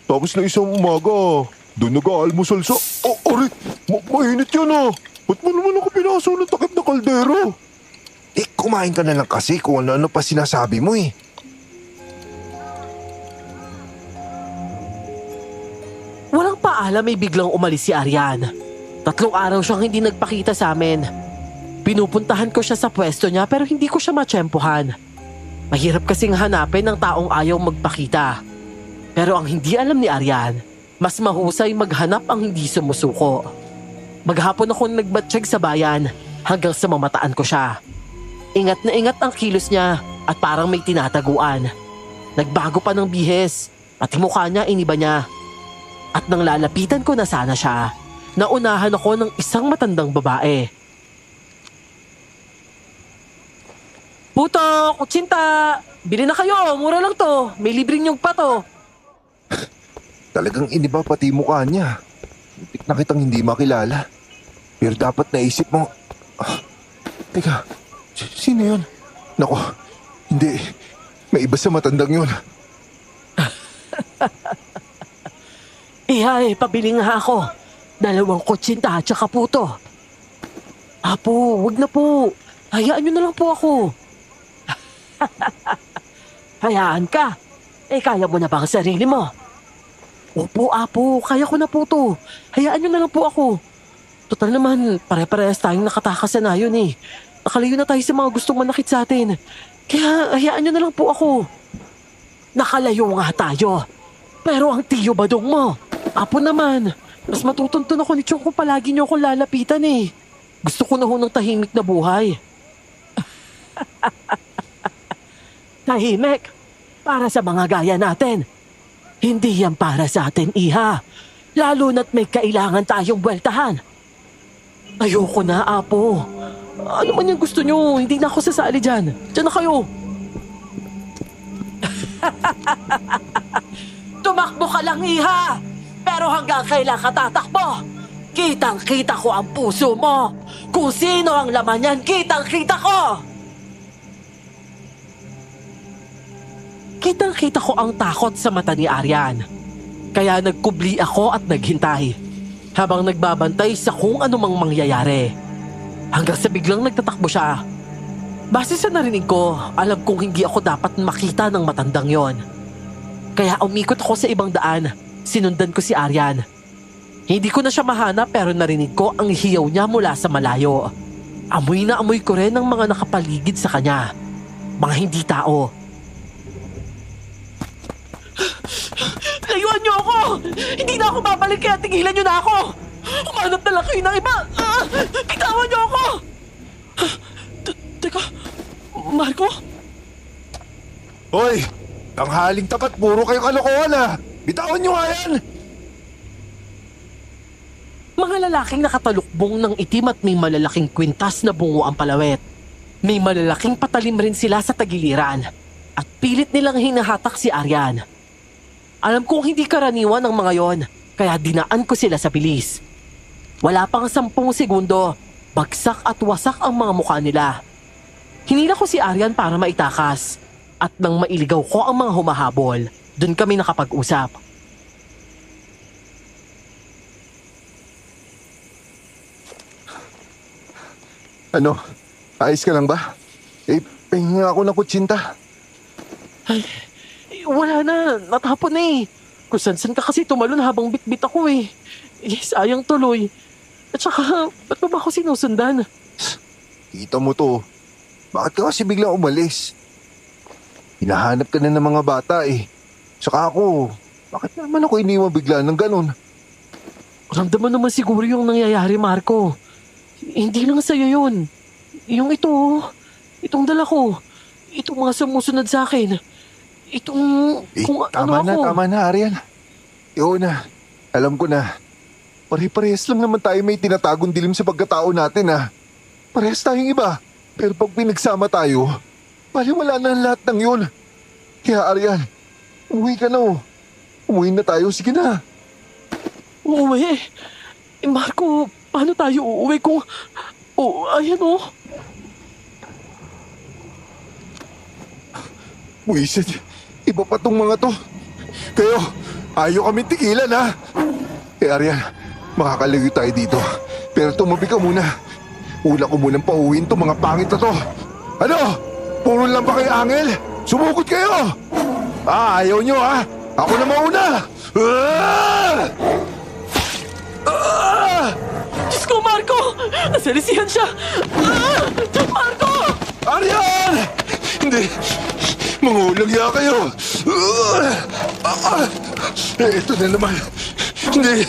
Tapos na isang umaga, doon nag-aalmusal sa... Ari! Mainit yan ah! Ba't mo naman ako pinaso ng takip na kaldero? Kumain ka na lang kasi kung ano-ano pa sinasabi mo eh. Walang paalam ay biglang umalis si Aryan. 3 araw siyang hindi nagpakita sa amin. Pinupuntahan ko siya sa pwesto niya pero hindi ko siya matsyempohan. Mahirap kasing hanapin ng taong ayaw magpakita. Pero ang hindi alam ni Aryan, mas mahusay maghanap ang hindi sumusuko. Maghapon ako nagbatsyag sa bayan hanggang sa mamataan ko siya. Ingat na ingat ang kilos niya at parang may tinataguan. Nagbago pa ng bihis, pati mukha niya iniba niya. At nang lalapitan ko na sana siya, naunahan ako ng isang matandang babae. Puto, kutsinta! Bili na kayo, mura lang to. May libreng nyug pa to. Talagang iniba pati mukha niya. Muntik na kitang hindi makilala. Pero dapat naisip mo... Teka, sino yun? Nako, hindi. May iba sa matandang yun. Pabili nga ako. 2 kutsinta at saka puto. Apo, wag na po. Hayaan nyo na lang po ako. Hayaan ka. Kaya mo na ba ang sarili mo? Opo, Apo. Kaya ko na po to. Hayaan nyo na lang po ako. Total naman, pare-parehas tayong nakatakas na yun eh. Nakalayo na tayo sa mga gustong manakit sa atin. Kaya hayaan nyo na lang po ako. Nakalayo nga tayo. Pero ang tiyo badong mo, Apo naman, Mas matutuntun ako ni Chong kung palagi niyo akong lalapitan eh. Gusto ko na ho ng tahimik na buhay. Tahimik? Para sa mga gaya natin. Hindi yan para sa atin, Iha. Lalo na't may kailangan tayong buweltahan. Ayoko na, Apo. Ano man yung gusto nyo, hindi na ako sasali dyan. Diyan na kayo. Tumakbo ka lang, Iha. Pero hanggang kailan ka tatakbo? Kitang-kita ko ang puso mo. Kung sino ang laman yan, kitang-kita ko. Kitang-kita ko ang takot sa mata ni Aryan. Kaya nagkubli ako at naghintay. Habang nagbabantay sa kung anumang mangyayari. Hanggang sa biglang nagtatakbo siya. Base sa narinig ko, alam kong hindi ako dapat makita ng matandang yon. Kaya umikot ako sa ibang daan. Sinundan ko si Aryan. Hindi ko na siya mahanap pero narinig ko ang hiyaw niya mula sa malayo. Amoy na amoy ko rin ng mga nakapaligid sa kanya. Mga hindi tao. Layuan niyo ako! Hindi na ako babalik kaya tigilan niyo na ako! Umanap na lang kayo ng iba! Bitawan niyo ako! Teka, Marco? Hoy! Tanghaling tapat, puro kayong kalokohan ah! Bitawan nyo nga yan! Mga lalaking nakatalukbong ng itim at may malalaking kwintas na bungo ang palawet. May malalaking patalim rin sila sa tagiliran. At pilit nilang hinahatak si Aryan. Alam kong hindi karaniwan ang mga yon, kaya dinaan ko sila sa bilis. Wala pang 10 segundo, bagsak at wasak ang mga mukha nila. Hinila ko si Aryan para maitakas. At nang mailigaw ko ang mga humahabol, doon kami nakapag-usap. Ano? Ayos ka lang ba? Pahinga ako ng kutsinta. Ay, wala na. Natapon na eh. Kung san ka kasi tumalon habang bitbit ako eh. Sayang tuloy. At saka, ba't ba ako sinusundan? Kita mo to. Bakit ka kasi biglang umalis? Hinahanap ka na ng mga bata eh. Saka ako, bakit naman ako iniwan bigla ng ganun? Ramdaman naman siguro yung nangyayari, Marco. Hindi lang sa'yo yun. Yung ito, itong dala ko. Itong mga sumusunod sa akin. Itong, kung ano ako. Tama na, Aryan. Ikaw na. Alam ko na. Pare-parehas lang naman tayo may tinatagong dilim sa pagkatao natin ah. Parehas tayong iba. Pero pag pinagsama tayo, wala na ang lahat ng yun. Kaya Aryan, umuwi ka na oh. Umuwi na tayo, sige na. Uuwi? Marco, paano tayo uuwi kung... ayan oh. Buisit, iba pa tong mga to. Kayo, ayaw kami tigilan ha. Aryan, makakalayo tayo dito. Pero tumabi ka muna. Ula ko munang pauwiin tong mga pangit na to. Ano? Puro lang ba kayo angel? Sumukot kayo! Ayaw nyo ha? Ako na mauna! Diyos ko, Marco! Nasalisihan siya! Marco! Aryan! Hindi! Mangulagya kayo! Ito na naman! Hindi!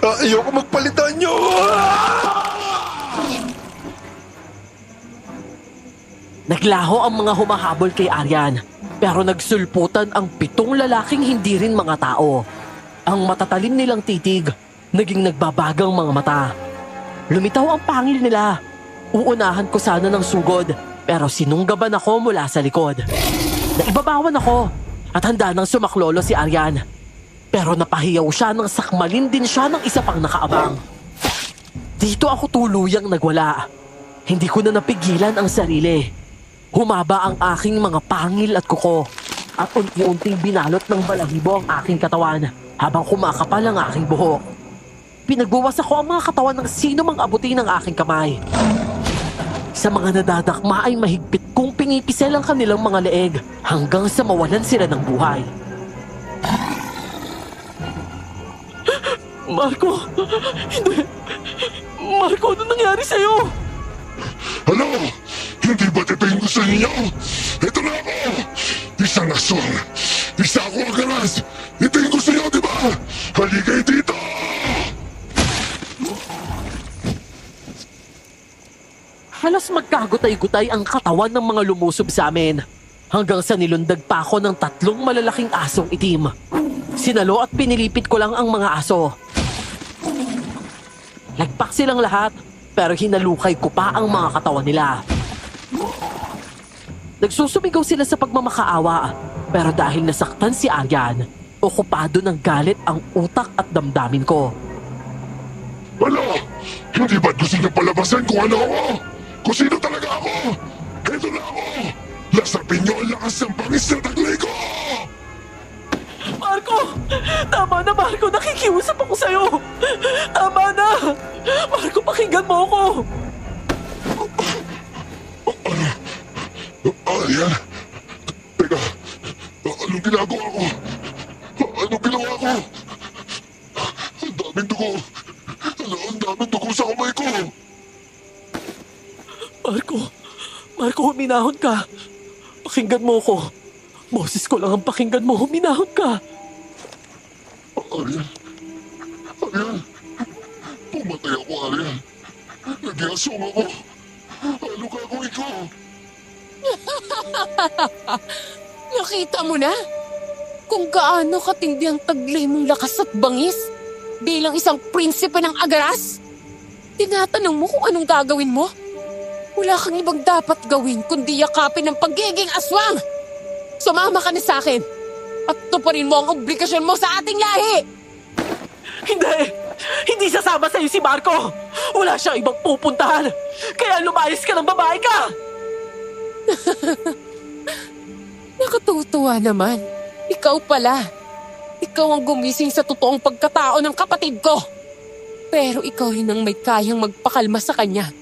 Ayoko magpalitan nyo! Naglaho ang mga humahabol kay Aryan, pero nagsulputan ang 7 lalaking hindi rin mga tao. Ang matatalim nilang titig, naging nagbabagang mga mata. Lumitaw ang pangil nila. Uunahan ko sana ng sugod, pero sinunggaban ako mula sa likod. Naibabawan ako at handa nang sumaklolo si Aryan. Pero napahiyaw siya nang sakmalin din siya ng isa pang nakaabang. Dito ako tuluyang nagwala. Hindi ko na napigilan ang sarili. Humaba ang aking mga pangil at kuko at unti-unting binalot ng balahibo ang aking katawan habang kumakapal ang aking buhok. Pinagbuwas ako ang mga katawan ng sino mang abutin ng aking kamay. Sa mga nadadakma ay mahigpit kong pinipisel ang kanilang mga leeg hanggang sa mawalan sila ng buhay. Marco! Hindi! Marco, ano nangyari sa'yo? Ano? Hindi ba ito yung gusto ninyo? Ito na ako! Isang aswang! Isa ako ang garas! Ito yung gusto niyo, di ba? Halika dito! Halos magkagutay-gutay ang katawan ng mga lumusob sa amin. Hanggang sa nilundag pa ako ng 3 malalaking asong itim. Sinalo at pinilipit ko lang ang mga aso. Lagpak silang lahat, pero hinalukay ko pa ang mga katawan nila. Nagsusumigaw sila sa pagmamakaawa, pero dahil nasaktan si Aryan, okupado ng galit ang utak at damdamin ko. Ano? Hindi ba't gusto niyo palabasan kung ano ako? Kung sino talaga ako? Heto na ako! Lasapin niyo ang lakas ng pangis na taglay ko! Marco! Tama na, Marco! Nakikiusap ako sa'yo! Tama na! Marco, pakinggan mo ako! Aryan? Teka, anong ginagawa ko? Anong ginawa ko? Ang daming dugo! Ang daming dugo sa kamay ko! Marco, huminahon ka. Pakinggan mo ako. Boses ko lang ang pakinggan mo. Huminahon ka. Aryan? Pumatay ako, Aryan. Nagyasong ako. Ano gagawin ko? Nakita mo na? Kung gaano katindi ang taglay mong lakas at bangis bilang isang prinsipe ng Agaras? Tinatanong mo kung anong gagawin mo? Wala kang ibang dapat gawin kundi yakapin ng pagiging aswang! Sumama ka na sa akin at tuparin mo ang obligasyon mo sa ating lahi! Hindi! Hindi sasama sa'yo si Marco! Wala siyang ibang pupuntahan! Kaya lumayas ka ng babae ka! Nakatutuwa naman. Ikaw pala. Ikaw ang gumising sa totoong pagkatao ng kapatid ko. Pero ikaw rin ang may kayang magpakalma sa kanya.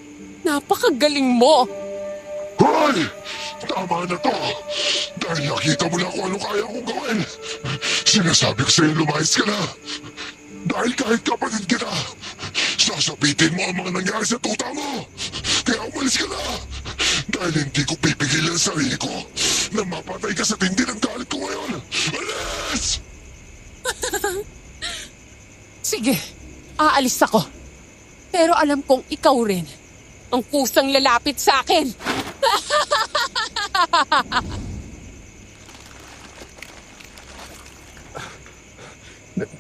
Napakagaling mo! Hoy! Tama na to! Dahil nakita mo na kung ano kaya kong gawin. Sinasabi ko sa'yo lumayas ka na. Dahil kahit kapatid kita, sasabitin mo ang mga nangyari sa tuta mo. Kaya umalis ka na. Dahil hindi ko pipigilan ang sarili ko na mapatay ka sa tindi ng galit ko ngayon. Alis! Sige, aalis ako. Pero alam kong ikaw rin ang kusang lalapit sa akin.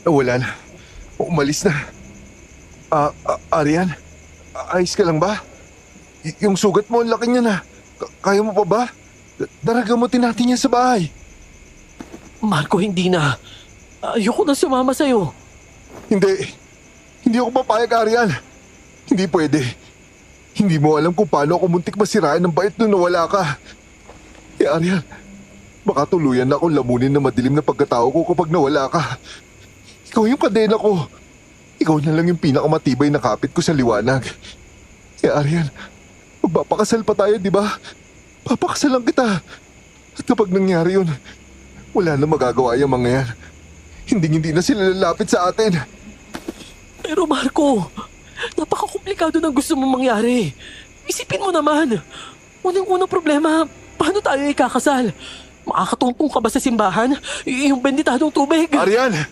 Nawala na. Umalis na. Aryan? Ayos ka lang ba? Yung sugat mo, ang laki niya na. Kaya mo pa ba? Daragamutin natin yan sa bahay. Marco, hindi na. Ayoko na sumama sa'yo. Hindi. Hindi ako papayag, Aryan. Hindi pwede. Hindi mo alam kung paano ako muntik masiraan ng bait nung nawala ka. Aryan, baka tuluyan na akong lamunin na madilim na pagkatao ko kapag nawala ka. Ikaw yung kadena ko. Ikaw na lang yung pinakamatibay na kapit ko sa liwanag. Aryan, magpapakasal pa tayo, di ba? Papakasalan kita. At kapag nangyari yun, wala na magagawa yung mga yan. Hindi na sila lalapit sa atin. Pero Marco, napaka-komplikado ng gusto mong mangyari. Isipin mo naman. Unang-unang problema, paano tayo ikakasal? Makakatungtong ka ba sa simbahan? Yung benditadong tubig? Aryan,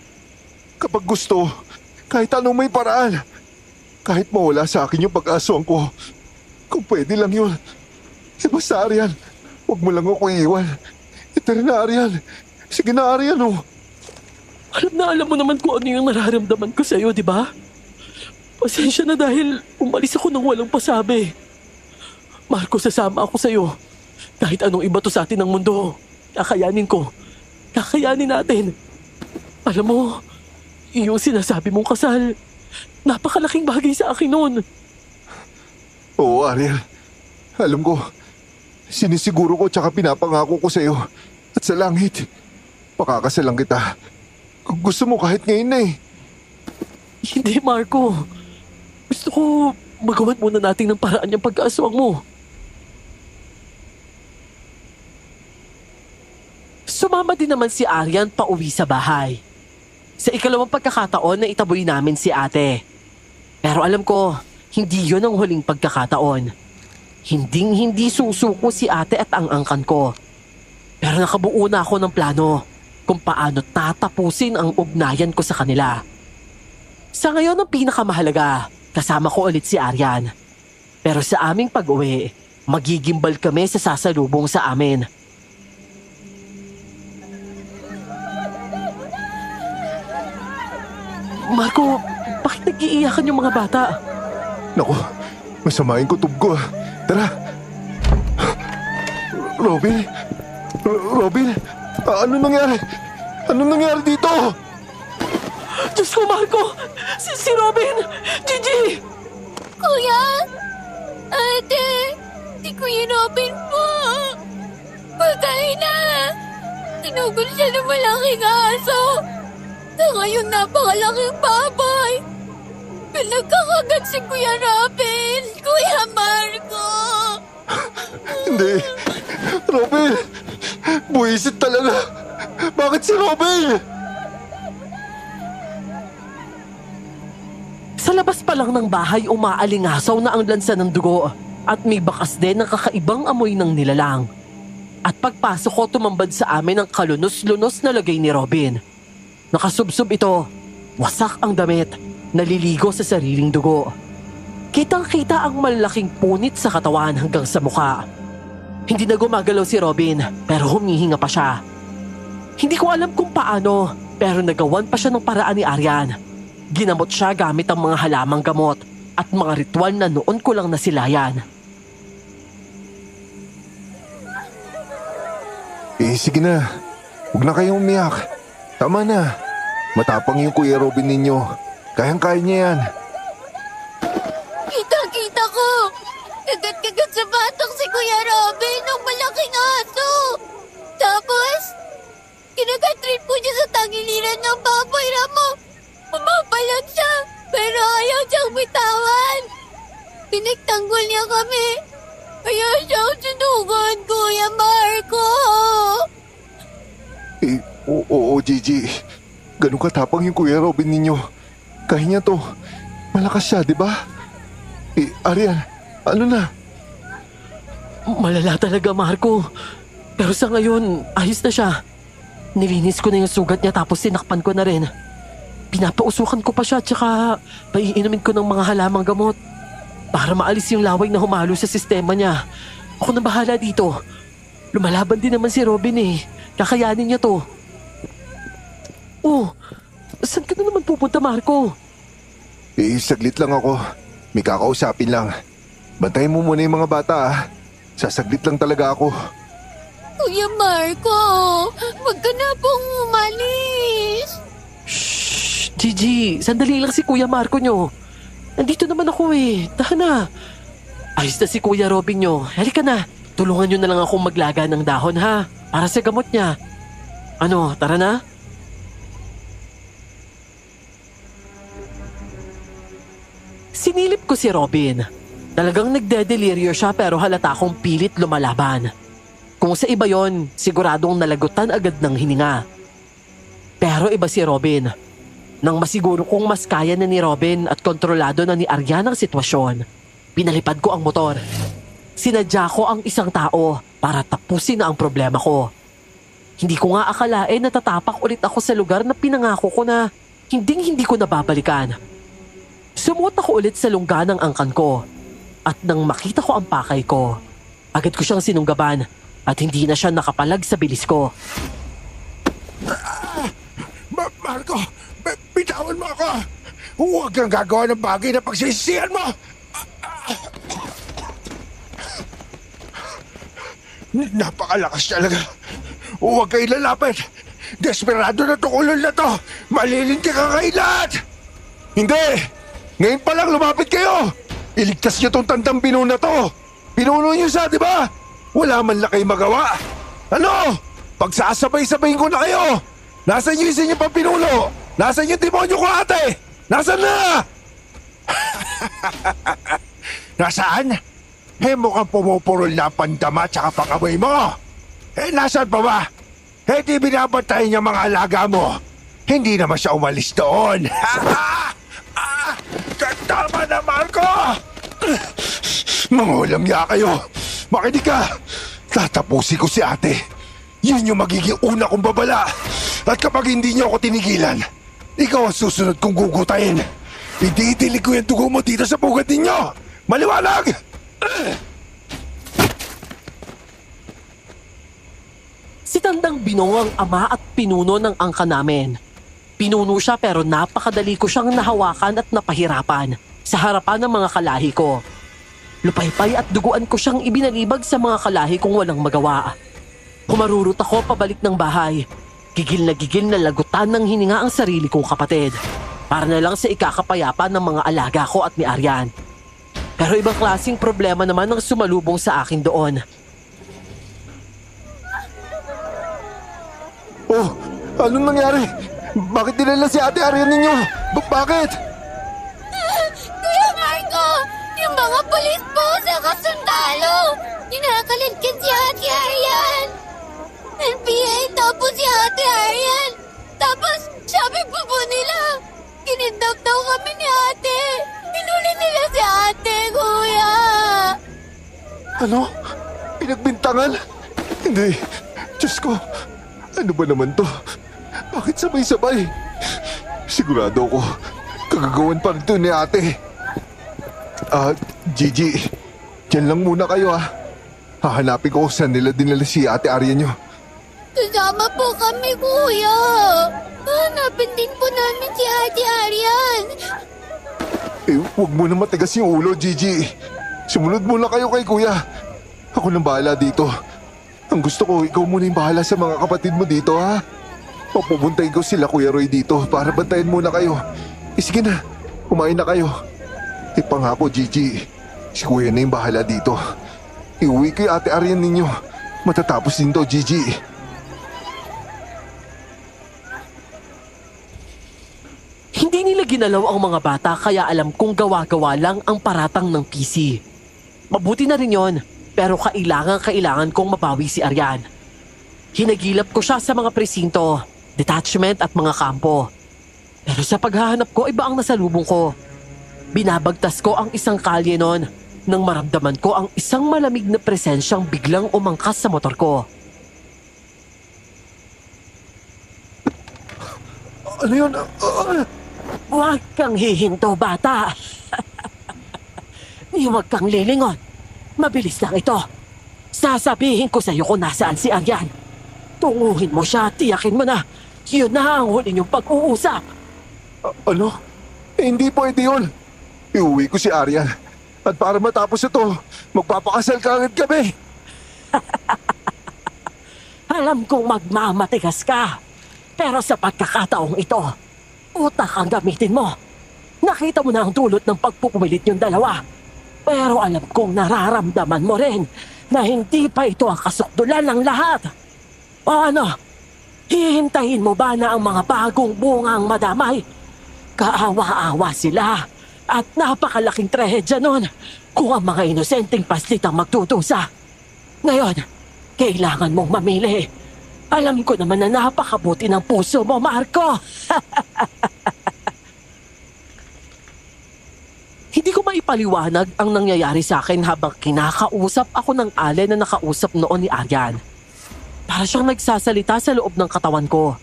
kapag gusto, kahit anong may paraan. Kahit mawala sa akin yung pag-aswang ko. Kung pwede lang yun. Basta Aryan, huwag mo lang ako iiwan. Ito rin na Aryan. Sige na Aryan oh. Alam mo naman kung ano yung nararamdaman ko sa'yo, di ba? Pasensya na dahil umalis ako nang walang pasabi. Marco, sasama ako sa'yo. Kahit anong iba to sa atin ng mundo, kakayanin ko. Kakayanin natin. Alam mo, yung sinasabi mong kasal, napakalaking bagay sa akin noon. Oo, Ariel. Alam ko, sinisiguro ko tsaka pinapangako ko sa'yo. At sa langit, pakakasalan kita. Kung gusto mo kahit ngayon na eh. Hindi, Marco. Gusto ko magawan muna natin ng paraan yung pag-aswang mo. Sumama din naman si Aryan pauwi sa bahay. Sa ikalawang pagkakataon na itaboy namin si ate. Pero alam ko, hindi yon ang huling pagkakataon. Hindi susuko si ate at ang angkan ko. Pero nakabuo na ako ng plano kung paano tatapusin ang ugnayan ko sa kanila. Sa ngayon ang pinakamahalaga, kasama ko ulit si Aryan. Pero sa aming pag-uwi, magigimbal kami sa sasalubong sa amin. Marco, bakit nag-iiyakan yung mga bata? Naku, masamain ko tubgo. Tara. Robin? Robin? Ano nangyari? Ano nangyari dito? Diyos ko, Marco! Si Robin! Gigi! Kuya! Ate! Si Kuya Robin po! Patay na! Tinugol siya ng malaking aso! Na ngayon napakalaking baboy! Pinagkakagat si Kuya Robin! Kuya Marco! Hindi. Robin! Buwisit talaga. Bakit si Robin? Sa labas pa lang ng bahay, umaalingasaw na ang lansa ng dugo at may bakas din ng kakaibang amoy ng nilalang. At pagpasok ko, tumambad sa amin ang kalunos-lunos na lagay ni Robin. Nakasubsob ito, wasak ang damit, naliligo sa sariling dugo. Kitang-kita ang malaking punit sa katawan hanggang sa mukha. Hindi na gumagalaw si Robin, pero humihinga pa siya. Hindi ko alam kung paano, pero nagawan pa siya ng paraan ni Arian. Ginamot siya gamit ang mga halamang gamot at mga ritual na noon ko lang nasilayan. Sige na. Huwag na kayong umiyak. Tama na. Matapang yung Kuya Robin ninyo. Kayang-kaya niya yan. Kita ko! Kagat-kagat sa batok si Kuya Robin ng malaking aso! Tapos, kinagatrip po niya sa tangiliran ng baboy Ramo. Pumapalag siya, pero ayaw siyang bitawan. Pinagtanggol niya kami. Kaya siyang sinugan, Kuya Marco. Oo, Gigi. Ganun katapang yung Kuya Robin ninyo. Kaya niya to. Malakas siya, di ba? Arian, ano na? Malala talaga, Marco. Pero sa ngayon, ayos na siya. Nilinis ko na yung sugat niya tapos sinakpan ko na rin. Pinapausukan ko pa siya tsaka paiinumin ko ng mga halamang gamot para maalis yung laway na humalo sa sistema niya. Ako na bahala dito. Lumalaban din naman si Robin eh. Kakayanin niya to. Oh, saan ka na naman pupunta, Marco? Saglit lang ako. May kakausapin lang. Bantayin mo muna yung mga bata ah. Sasaglit lang talaga ako. Kuya Marco, wag ka na pong umalis. Shh, Gigi, sandali lang si Kuya Marco nyo. Nandito naman ako eh. Tahan na. Ayos na si Kuya Robin nyo. Halika na. Tulungan nyo na lang akong maglaga ng dahon ha. Para sa gamot niya. Ano, tara na? Sinilip ko si Robin. Talagang nagde-deliryo siya pero halata akong pilit lumalaban. Kung sa iba yon, siguradong nalagutan agad ng hininga. Pero iba si Robin. Nang masiguro kong mas kaya na ni Robin at kontrolado na ni Arian ang sitwasyon, pinalipad ko ang motor. Sinadya ko ang isang tao para tapusin na ang problema ko. Hindi ko nga akalain na tatapak ulit ako sa lugar na pinangako ko na hindi ko nababalikan. Sumuot ako ulit sa lungga ng angkan ko at nang makita ko ang pakay ko, agad ko siyang sinunggaban at hindi na siya nakapalag sa bilis ko. Marco, bitawan mo ako! Huwag kang gagawa ng bagay na pagsisisihan mo! Napakalakas talaga. Huwag kayo lalapit. Desperado na tukulol na to. Malilinti ka kailan. Hindi! Ngayon pa lang lumapit kayo! Iligtas niyo tong tandang pinuno na to! Pinuno niyo siya, di ba? Wala man lang kayo magawa! Ano? Pagsasabay-sabayin ko na kayo! Nasaan yung isa niyo pang pinuno? Nasaan yung demonyo ko ate? Nasaan na? Nasaan? Mukhang pumupurol na ang pandama tsaka pangamoy mo. Nasaan pa ba? Di binabantayan niya mga alaga mo. Hindi naman siya umalis doon. Tama na, Marco! Mangulam niya kayo! Makinig ka! Tatapusin ko si ate. Yun yung magiging una kong babala. At kapag hindi niyo ako tinigilan, ikaw ang susunod kong gugutayin. Ididilig ko yung dugo mo dito sa pugad ninyo! Maliwanag! Si Tandang Binong ang ama at pinuno ng angka namin. Pinuno siya pero napakadali ko siyang nahawakan at napahirapan sa harapan ng mga kalahi ko. Lupaypay at duguan ko siyang ibinalibag sa mga kalahi kong walang magawa. Humarurot ako pabalik ng bahay. Gigil na lagutan ng hininga ang sarili kong kapatid. Para na lang sa ikakapayapa ng mga alaga ko at ni Aryan. Pero ibang klaseng problema naman ang sumalubong sa akin doon. Oh, anong nangyari? Bakit dinala si Ate Aryan ninyo? Bakit? Kuya Marco! Yung mga polis po sa kasundalo! Kinakaligkan si Ate Aryan! NPA tapos si Ate Aryan! Tapos sabi po nila, kinidnap daw kami ni Ate! Pinuli nila si Ate, Kuya! Ano? Pinagbintangan? Hindi. Diyos ko, ano ba naman to? Bakit sabay-sabay? Sigurado ko, kagagawan pa rin to ni Ate. Gigi, dyan lang muna kayo Hahanapin ko kung saan nila dinala si Ate Aryan nyo. Kasama po kami, Kuya! Hanapin din po namin si Ate Aryan! Huwag mo na matigas yung ulo, Gigi. Sumunod muna kayo kay Kuya. Ako nang bahala dito. Ang gusto ko, ikaw muna yung bahala sa mga kapatid mo dito, ha? Papupuntahin ko sila, Kuya Roy, dito para bantayan muna kayo. Sige na, kumain na kayo. Pangako, Gigi. Si Kuya na yung bahala dito. Iuwi ko yung Ate Aryan ninyo. Matatapos din to, Gigi. Hindi nila ginalaw ang mga bata kaya alam kong gawa-gawa lang ang paratang ng PC. Mabuti na rin yon, pero kailangan kong mabawi si Aryan. Hinagilap ko siya sa mga presinto, detachment at mga kampo. Pero sa paghahanap ko, iba ang nasalubong ko. Binabagtas ko ang isang kalye noon nang maramdaman ko ang isang malamig na presensyang biglang umangkas sa motor ko. Ano yun? Huwag kang hihinto, bata. Huwag kang lilingon. Mabilis lang ito. Sasabihin ko sa iyo kung nasaan si Aryan. Tunguhin mo siya at tiyakin mo na. Yun na ang huli niyong pag-uusap. Ano? Hindi pwede yun. Iuwi ko si Aryan. At para matapos ito, magpapakasal ka agad kami. Alam kong magmamatigas ka. Pero sa pagkakataong ito, utak ang gamitin mo. Nakita mo na ang dulot ng pagpupumilit yung dalawa. Pero alam kong nararamdaman mo rin na hindi pa ito ang kasukdulan ng lahat. O ano? Hihintayin mo ba na ang mga bagong bungang madamay? Kaawa-awa sila at napakalaking trahedya nun kung ang mga inosenteng paslit ang magtutusa. Ngayon, kailangan mong mamili. Alam ko naman na napakabuti ng puso mo, Marco. Hindi ko maipaliwanag ang nangyayari sa akin habang kinakausap ako ng allen na nakausap noon ni Aryan. Para siyang nagsasalita sa loob ng katawan ko.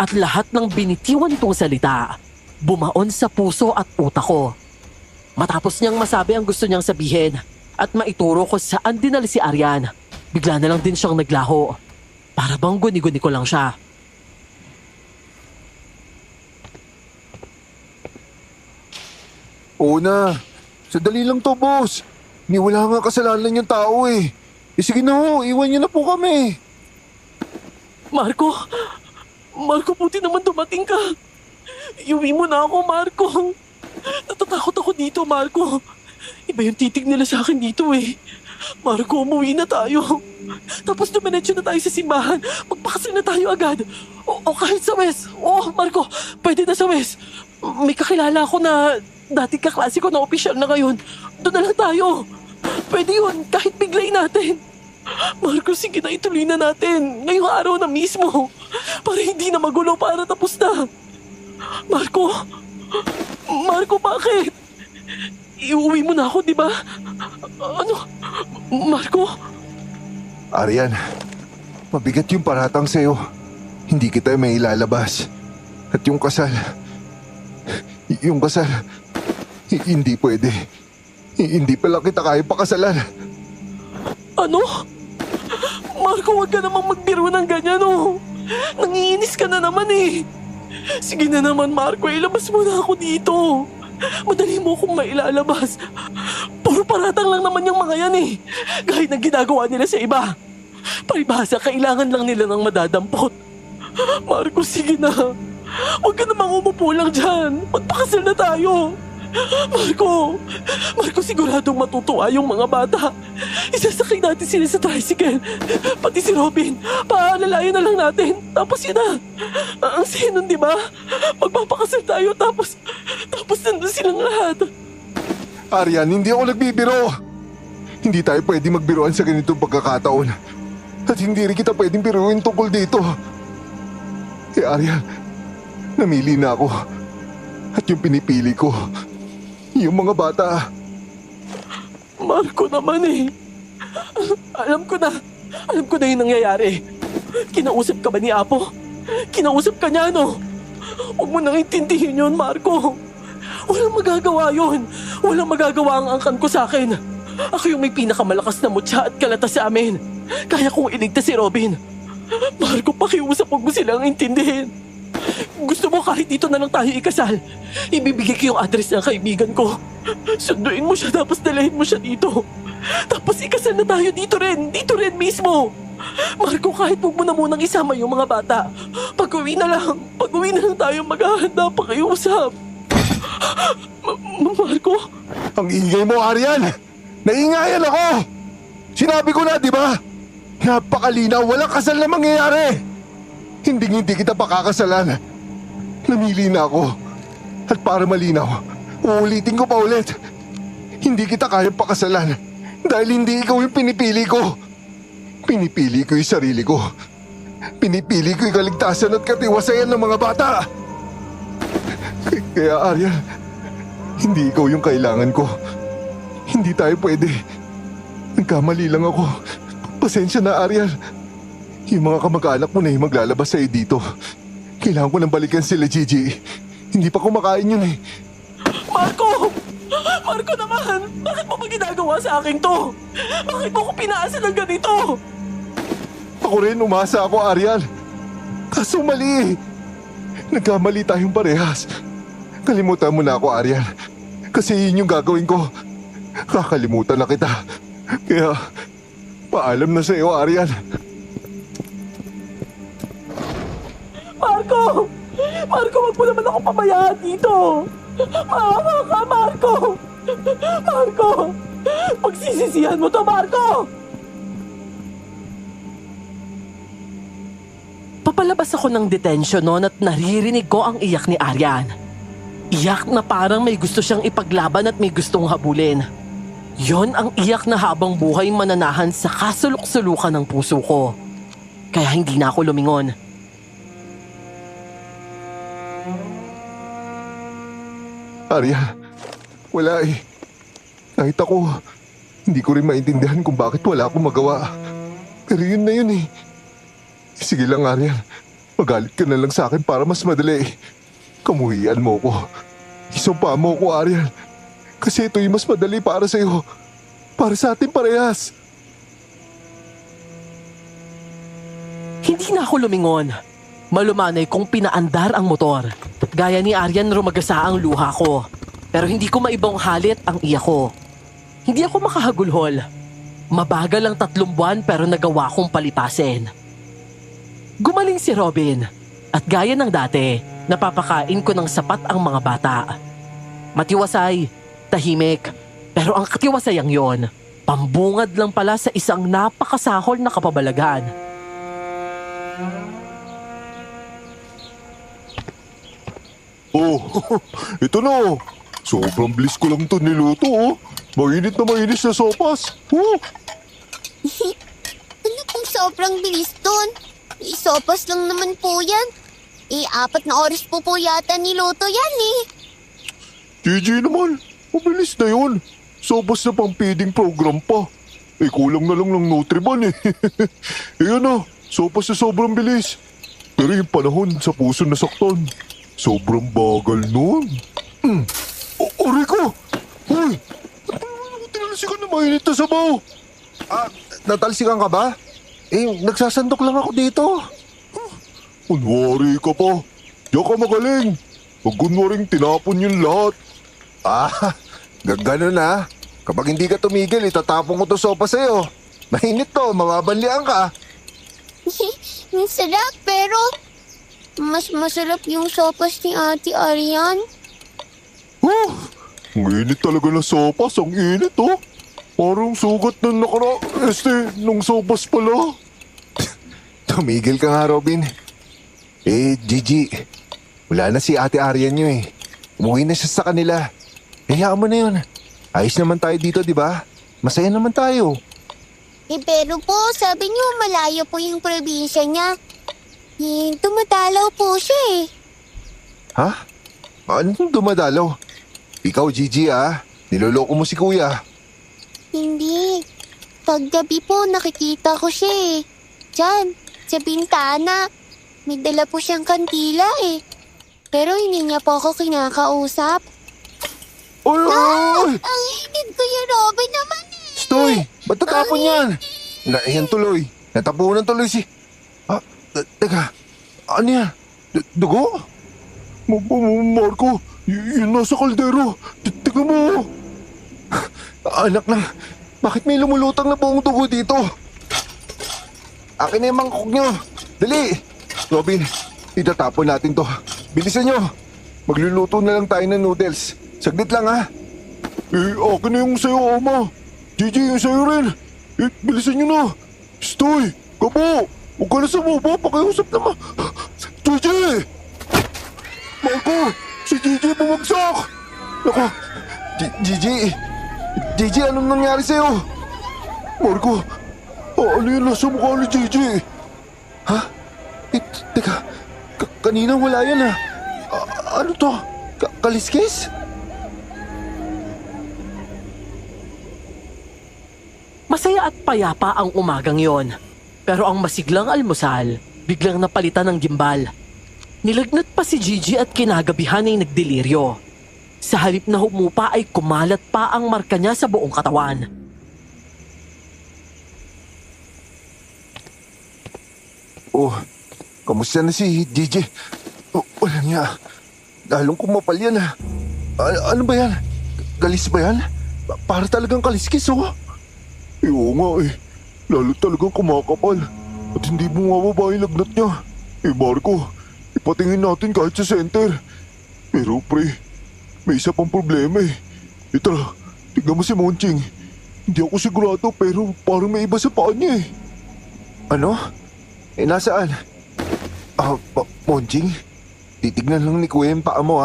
At lahat ng binitiwan itong salita, bumaon sa puso at utak ko. Matapos niyang masabi ang gusto niyang sabihin at maituro ko saan dinala si Aryan, bigla na lang din siyang naglaho. Para bang guni-guni ko lang siya. Oo na. Sadali lang to, boss. Wala nga kasalanan yung tao eh. Sige na ho, iwan niyo na po kami. Marco, buti naman dumating ka. Iuwi mo na ako, Marco. Natatakot ako dito, Marco. Iba yung titig nila sa akin dito eh. Marco, umuwi na tayo. Tapos dumiretso na tayo sa simbahan. Magpakasal na tayo agad. O kahit sa West. Marco, pwede na sa West. May kakilala ako na dating kaklase ko na opisyal na ngayon. Doon na lang tayo. Pwede yun, kahit biglay natin. Marco, sige na, ituloy na natin. Ngayong araw na mismo. Para hindi na magulo, para tapos na. Marco, bakit? Iuwi mo na ako, di ba? Ano? Marco? Aryan, mabigat yung paratang sa'yo. Hindi kita may ilalabas. At yung kasal, hindi pwede. Hindi pala kita kaya pakasalan. Ano? Marco, huwag ka namang magbiro ng ganyan, oh. Nangiinis ka na naman eh. Sige na naman, Marco, ilabas mo na ako dito. Madali mo akong mailalabas. Puro paratang lang naman yung mga yan eh. Kahit na ginagawa nila sa iba. Palibhasa, kailangan lang nila ng madadampot. Marco, sige na. Huwag ka namang umupo lang dyan. Magpakasal na tayo. Marco, siguradong matutuwa yung mga bata. Isasakay natin sila sa tricycle. Pati si Robin, paalalayan na lang natin. Tapos yun na. Ang saya nun, di ba? Magpapakasal tayo tapos nandun silang lahat. Aryan, hindi ako nagbibiro. Hindi tayo pwede magbiroan sa ganitong pagkakataon. At hindi rin kita pwedeng biruin tungkol dito. Aryan, namili na ako. At yung pinipili ko, yung mga bata. Marco naman eh. Alam ko na yung nangyayari. Kinausap ka ba ni Apo? Kinausap ka niya, no? Huwag mo nang intindihin yun, Marco. Walang magagawa yun. Walang magagawa ang angkan ko sa akin. Ako yung may pinakamalakas na mutya at kalata sa amin. Kaya kong iligtas si Robin. Marco, pakiusap, huwag mo silang intindihin. Gusto mo kahit dito na lang tayo ikasal. Ibibigay ko yung address ng kaibigan ko. Sunduin mo siya tapos dalahin mo siya dito. Tapos ikasal na tayo dito rin mismo. Marco, kahit huwag mo na munang isama yung mga bata. Pag-uwi na lang tayo maghahanda pakiusap. Marco? Ang ingay mo, Aryan! Naingayan ako! Sinabi ko na, di ba? Napakalinaw, walang kasal na mangyayari! Hindi kita pakakasalan. Namili na ako. At para malinaw, uulitin ko pa ulit. Hindi kita kaya pakasalan dahil hindi ikaw yung pinipili ko. Pinipili ko yung sarili ko. Pinipili ko yung kaligtasan at katiwasayan ng mga bata. Kaya Aryan, hindi ikaw yung kailangan ko. Hindi tayo pwede. Nagkamali lang ako. Pasensya na, Aryan. Yung mga kamag-anak mo na yung maglalabas sa'yo dito. Kailangan ko nang balikan sila, Gigi. Hindi pa kumakain yun eh. Marco! Marco naman! Bakit mo ba ginagawa sa akin to? Bakit mo ko pinaasa ng ganito? Ako rin, umasa ako, Aryan. Kaso mali. Nagkamali tayong parehas. Kalimutan mo na ako, Aryan. Kasi yun yung gagawin ko. Kakalimutan na kita. Kaya, paalam na sa'yo, Aryan. Marco! Marco, wag mo naman ako pabayaan dito! Maawa ka, Marco! Marco! Pagsisisihan mo to, Marco! Papalabas ako ng detention noon at naririnig ko ang iyak ni Aryan. Iyak na parang may gusto siyang ipaglaban at may gustong habulin. Yon ang iyak na habang buhay mananahan sa kasulok-sulukan ng puso ko. Kaya hindi na ako lumingon. Aryan, wala eh. Kahit ako, hindi ko rin maintindihan kung bakit wala akong magawa. Pero yun na yun eh. Sige lang, Aryan. Magalit ka na lang sa akin para mas madali. Kamuhian mo ko. Isumpa mo ko, Aryan. Kasi ito yung mas madali para sa'yo. Para sa atin parehas. Hindi na ako lumingon. Malumanay kong pinaandar ang motor. Gaya ni Aryan, rumagasa ang luha ko. Pero hindi ko maibang halit ang iyak ko. Hindi ako makahagulhol. Mabagal ang 3 buwan pero nagawa kong palipasin. Gumaling si Robin. At gaya ng dati, napapakain ko ng sapat ang mga bata. Matiwasay, tahimik. Pero ang katiwasayang yon, pambungad lang pala sa isang napakasahol na kapabalagan. Oh, ito na. Sobrang bilis ko lang ito niluto, oh. Mainit na mainit na sopas. Oh. Ano pong sobrang bilis dun? Isopas lang naman po yan. 4 na oras po yata niluto yan eh. Gigi naman, mabilis na yun. Sopas na pang feeding program pa. Kulang na lang ng Nutriban eh. Ayan na, sopas na sobrang bilis. Pero yung panahon sa puso na saktan, sobrang bagal nun. Aray ko! Uy! mainit na sabaw. Natalsikan ka ba? Nagsasandok lang ako dito. Kunwari ka pa. Diyan ka magaling. Huwag kunwaring tinapon yung lahat. Gano'n na. Kapag hindi ka tumigil, itatapon ko to sopa sa'yo. Mainit to, mababanlian ka. Sarap, pero mas masarap yung sopas ni Ate Arian. Ang init talaga ng sopas, ang init oh. Parang sugat ng nung sopas pala. Tumigil ka nga, Robin. Gigi, wala na si Ate Arian nyo eh. Umuwi na siya sa kanila. Hayaan mo na yun. Ayos naman tayo dito, di ba? Masaya naman tayo. Pero po, sabi niyo malayo po yung probinsya niya. Tumatalaw po siya eh. Ha? Anong dumadalaw? Ikaw, Gigi niloloko mo si kuya. Hindi. Paggabi po, nakikita ko siya eh. Diyan, sa bintana. May dala po siyang kandila eh. Pero hindi niya po ako kinakausap. Oy! Ang init ko yung Robin naman eh. Stoy! Ba't natapon yan? Yan tuloy. Natapunan tuloy si... Teka. Ano yan? Dugo? Marco, yun nasa kaldero. Teka mo. Anak na, bakit may lumulutang na buong dugo dito? Akin na yung mangkok nyo. Dali. Robin, itatapon natin to. Bilisan nyo. Magluluto na lang tayo ng noodles. Saglit lang akin na yung sayo, Oma. Gigi, yung sayo rin. Bilisan nyo na. Stoy, Gabo, huwag ka na sumubo. Pakiusap naman. Gigi! Marco, si Gigi bumagsak. Naku, Gigi, anong nangyari sa'yo? Marco, ano yun nasa mukha ni Gigi? Ha? Teka, kanina wala yan ano to? Kaliskis? Masaya at payapa ang umagang yon. Pero ang masiglang almusal, biglang napalitan ng gimbal. Nilagnat pa si Gigi at kinagabihan ay nagdeliryo. Sa halip na humupa ay kumalat pa ang marka niya sa buong katawan. Kamusta na si Gigi? Wala niya. Lalong kumapal yan ano ba yan? Galis ba yan? Para talagang kaliskis Oo nga lalo talagang kumakapal. At hindi mo mababa yung lagnat niya. Marco, ipatingin natin kahit sa center. Pero pre, may isa pang problema Tara, tignan mo si Monching. Hindi ako sigurado pero parang may iba sa paa niya Ano? Nasaan? Monching? Titignan lang ni Kuya yung paa mo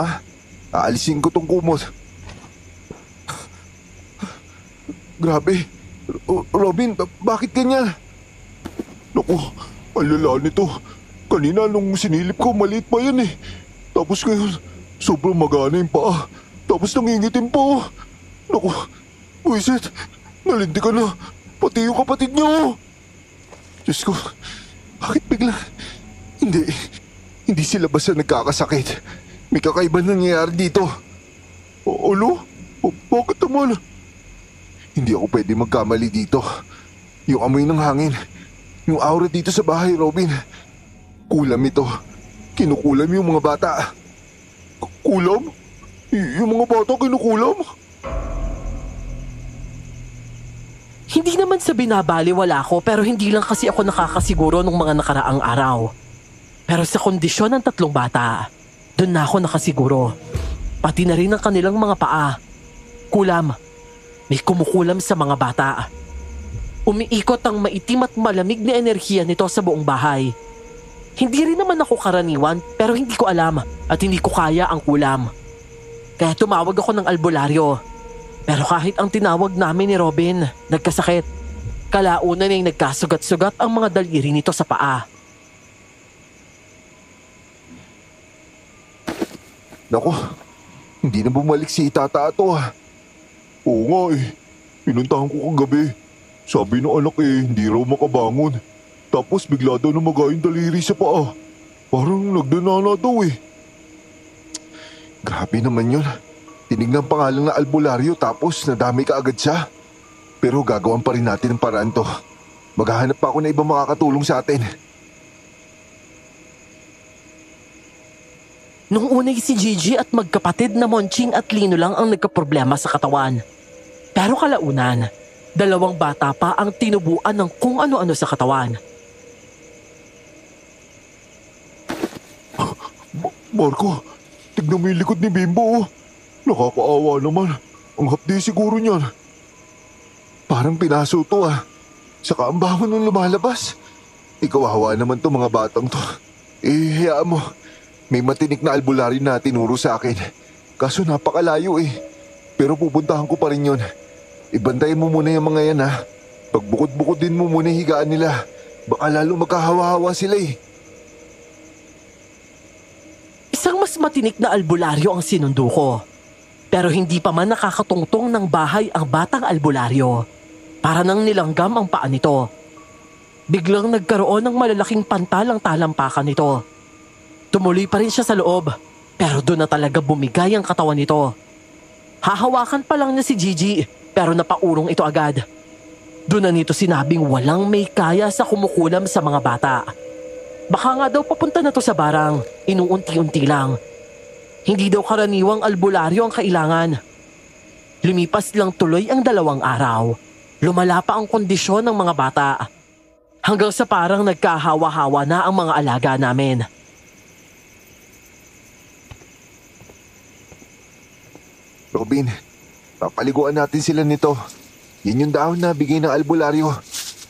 Aalisin ko tong kumot. Grabe. Robin, bakit ganyan? Naku, ang lala nito. Kanina nung sinilip ko, maliit pa yan Tapos ngayon, sobrang magana yung paa. Tapos nangingitim pa Naku, buisit. Nalindi ka na. Pati yung kapatid niyo. Diyos ko, bakit bigla? Hindi sila basta nagkakasakit. May kakaiba nangyayari dito. Ano? Bakit naman? Hindi ako pwede magkamali dito. Yung amoy ng hangin. Yung aura dito sa bahay, Robin. Kulam ito. Kinukulam yung mga bata. Kulam? Yung mga bata kinukulam? Hindi naman sa binabaliwala ko pero hindi lang kasi ako nakakasiguro ng mga nakaraang araw. Pero sa kondisyon ng 3 bata, doon na ako nakasiguro. Pati na rin ang kanilang mga paa. Kulam. May kumukulam sa mga bata. Umiikot ang maitim at malamig na enerhiya nito sa buong bahay. Hindi rin naman ako karaniwan pero hindi ko alam at hindi ko kaya ang kulam. Kaya tumawag ako ng albularyo. Pero kahit ang tinawag namin ni Robin, nagkasakit. Kalaunan ay nagkasugat-sugat ang mga daliri nito sa paa. Naku, hindi na bumalik si Tata Ato Oo nga Pinuntahan ko kagabi. Sabi ng anak hindi raw makabangon. Tapos bigla daw namaga yung daliri sa paa. Parang nagdanana daw Grabe naman yun. Tinignan pa nga lang na albularyo tapos nadami ka agad siya. Pero gagawin pa rin natin ang paraan to. Maghahanap pa ako na ibang makakatulong sa atin. Nung unay si Gigi at magkapatid na Monching at Lino lang ang nagkaproblema sa katawan. Pero kalaunan, 2 bata pa ang tinubuan ng kung ano-ano sa katawan. Marco, tignan mo yung likod ni Bimbo. Nakakaawa naman. Ang hapdi siguro niyan. Parang pinaso to Saka ang bango nung lumalabas. Ikawawa naman to mga batang to. Hayaan mo. May matinik na albularyo na tinuro sa akin. Kaso napakalayo Pero pupuntahan ko pa rin yun. Ibantayin mo muna yung mga yan Pagbukod-bukod din mo muna yung higaan nila. Baka lalo magkahawa-hawa sila Isang mas matinik na albularyo ang sinundo ko. Pero hindi pa man nakakatungtong ng bahay ang batang albularyo. Para nang nilanggam ang paa nito. Biglang nagkaroon ng malalaking pantalang talampakan nito. Tumuloy pa rin siya sa loob, pero doon na talaga bumigay ang katawan nito. Hahawakan pa lang niya si Gigi, pero napaurong ito agad. Doon na nito sinabing walang may kaya sa kumukulam sa mga bata. Baka nga daw papunta na to sa barang, inuunti-unti lang. Hindi daw karaniwang albularyo ang kailangan. Lumipas lang tuloy ang 2 araw. Lumala pa ang kondisyon ng mga bata. Hanggang sa parang nagkahawa-hawa na ang mga alaga namin. Robin, papaliguan natin sila nito. Yan yung dahon na bigay ng albularyo.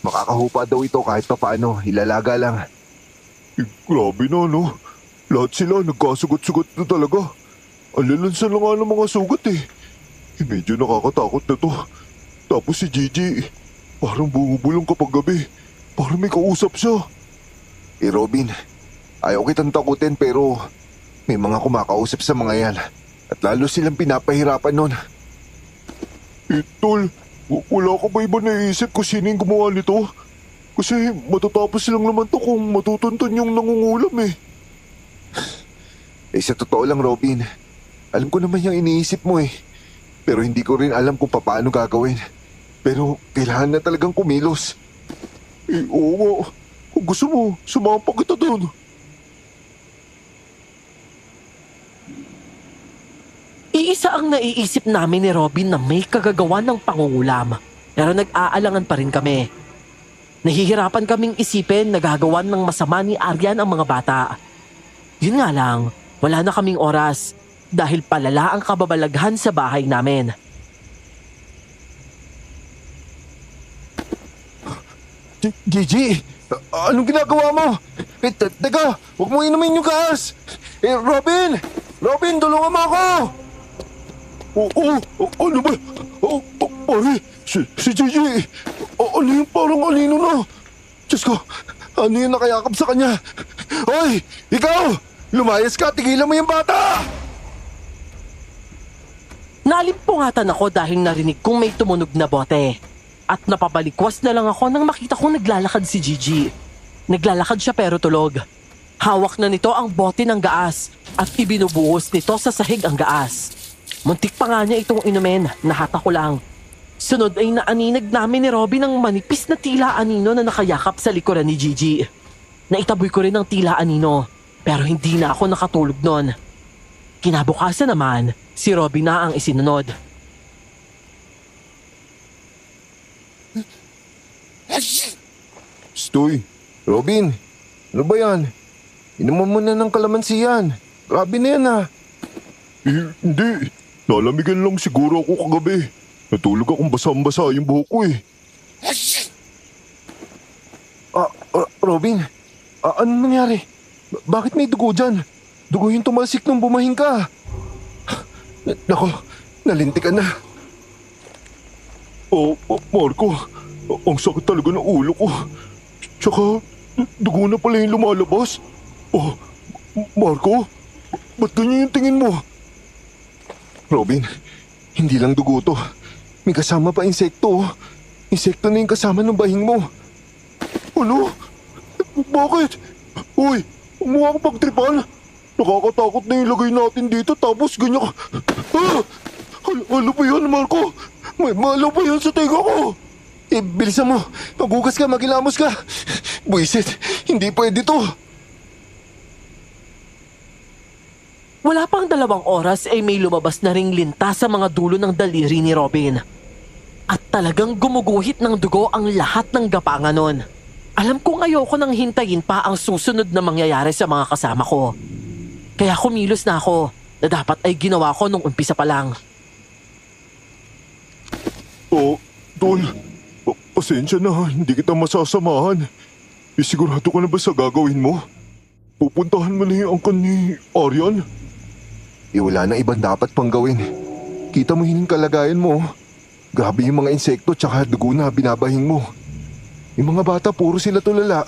Makakahupa daw ito kahit papaano, ilalaga lang. Grabe na Lahat sila nagkasugat-sugat na talaga. Alilansan lang nga ng mga sugat Medyo nakakatakot na to. Tapos si Gigi, parang bumubulong kapag gabi. Parang may kausap siya. Robin, ayaw kitang takutin pero may mga kumakausap sa mga yan. At lalo silang pinapahirapan nun. Tol, wala ka ba iba naisip kung sino yung gumawa nito? Kasi matatapos lang naman to kung matutuntun yung nangungulam sa totoo lang Robin, alam ko naman yung iniisip mo Pero hindi ko rin alam kung paano gagawin. Pero kailangan na talagang kumilos. Oo nga. Kung gusto mo, sumama pa kita doon. Iisa ang naiisip namin ni Robin na may kagagawa ng pangungulam. Pero nag-aalangan pa rin kami. Nahihirapan kaming isipin na gagawan ng masama ni Aryan ang mga bata. Yun nga lang, wala na kaming oras dahil palala ang kababalaghan sa bahay namin. Gigi, anong ginagawa mo? Teka, huwag mo inumin yung gas. Robin! Robin, tulungan mo ako! Ano ba? Pare, si Gigi, ano yung parang alino na? Diyos ko, ano yung nakayakap sa kanya? Hoy, ikaw! Lumayas ka, tigilan mo yung bata! Nalimpungatan ako dahil narinig kong may tumunog na bote. At napabalikwas na lang ako nang makita kong naglalakad si Gigi. Naglalakad siya pero tulog. Hawak na nito ang bote ng gaas at ibinubuhos nito sa sahig ang gaas. Muntik pa nga niya itong inumin, nahata ko lang. Sunod ay naaninag namin ni Robin ang manipis na tila anino na nakayakap sa likuran ni Gigi. Naitaboy ko rin ang tila anino, pero hindi na ako nakatulog nun. Kinabukasan naman, si Robin na ang isinunod. Stoy, Robin, ano ba yan? Inuman mo na ng kalamansi yan. Grabe na yan hindi. Nalamigan lang siguro ako kagabi. Natulog akong basang-basa yung buhok ko Robin, ano nangyari? Bakit may dugo dyan? Dugo yung tumalsik nung bumahing ka. Nako, nalintikan na. Marco, ang sakit talaga ng ulo ko. Tsaka, dugo na pala yung lumalabas. Marco, ba't ganyan yung tingin mo? Robin, hindi lang dugo to. May kasama pa insekto. Insekto na yung kasama ng bahing mo. Ano? Bakit? Uy, umuha ka pagtripan. Nakakatakot na yung lagay natin dito tapos ganyan ka. Ano ba yan, Marco? May malo pa yun sa tenga ko! Bilisan mo! Maghugas ka, magilamos ka! Buisit, hindi pwede to! Wala pang 2 oras ay may lumabas na ring linta sa mga dulo ng daliri ni Robin. At talagang gumuguhit ng dugo ang lahat ng gapangan nun. Alam kong ayoko nang hintayin pa ang susunod na mangyayari sa mga kasama ko. Kaya kumilos na ako na dapat ay ginawa ko nung umpisa pa lang. Oh, Tol, pasensya na, hindi kita masasamahan. Sigurado ka na ba sa gagawin mo? Pupuntahan mo na yung angkan ni Aryan? Wala na ibang dapat pang gawin. Kita mo yung kalagayan mo. Grabe yung mga insekto tsaka dugo na binabahing mo. Yung mga bata puro sila tulala.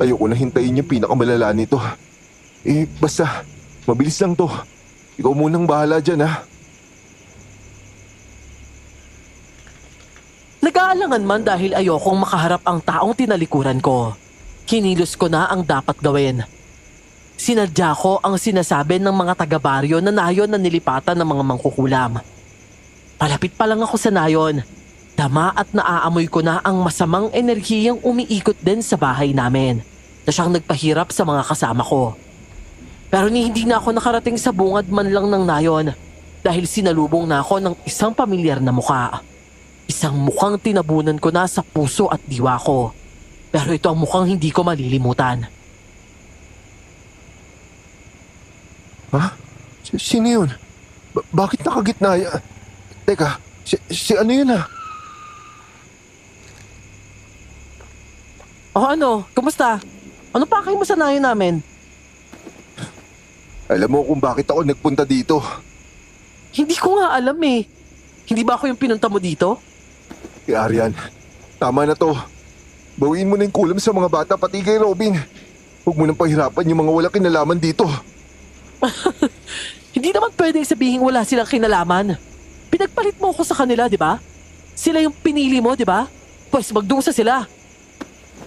Ayoko na hintayin yung pinakamalala nito. Basta, mabilis lang to. Ikaw munang bahala dyan, ha? Nag-aalangan man dahil ayokong makaharap ang taong tinalikuran ko. Kinilos ko na ang dapat gawin. Sinadya ko ang sinasabi ng mga taga-baryo na nayon na nilipatan ng mga mangkukulam. Palapit pa lang ako sa nayon. Dama at naaamoy ko na ang masamang enerhiyang umiikot din sa bahay namin na siyang nagpahirap sa mga kasama ko. Pero hindi na ako nakarating sa bungad man lang ng nayon dahil sinalubong na ako ng isang pamilyar na mukha. Isang mukhang tinabunan ko na sa puso at diwa ko. Pero ito ang mukhang hindi ko malilimutan. Ha? Sino yun? Bakit nakagitna? Teka, si ano yun ha? O ano? Kumusta? Ano pa kayo mo sa nayon namin? Alam mo kung bakit ako nagpunta dito? Hindi ko nga alam eh. Hindi ba ako yung pinunta mo dito? Aryan, tama na to. Bawiin mo na yung kulam sa mga bata pati kay Robin. Huwag mo nang pahirapan yung mga wala kinalaman dito. Hindi naman pwede sabihin wala silang kinalaman. Pinagpalit mo ako sa kanila, di ba? Sila yung pinili mo, di ba? Pues magdusa sila.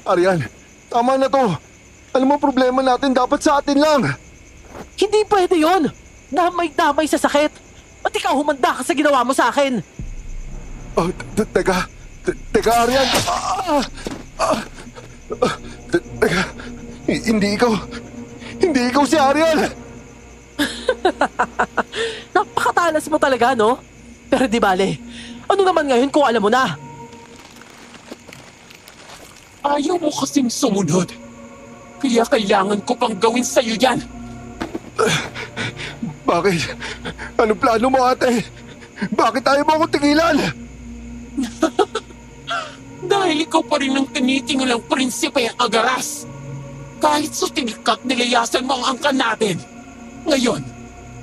Aryan, tama na to. Alam mo problema natin dapat sa atin lang. Hindi pwede yon. Damay-damay sa sakit. Ba't ikaw humanda ka sa ginawa mo sa akin? Teka Aryan. Teka, hindi ikaw si Aryan. Napakatalas mo talaga, no? Pero di bale, ano naman ngayon kung alam mo na? Ayaw mo kasing sumunod. Kaya kailangan ko pang gawin sa'yo yan. Bakit? Ano plano mo ate? Bakit ayaw mo akong tigilan? Dahil ikaw pa rin ang tinitingulang prinsipe ang agaras. Kahit sutingkat at nilayasan mo ang angkan natin. Ngayon,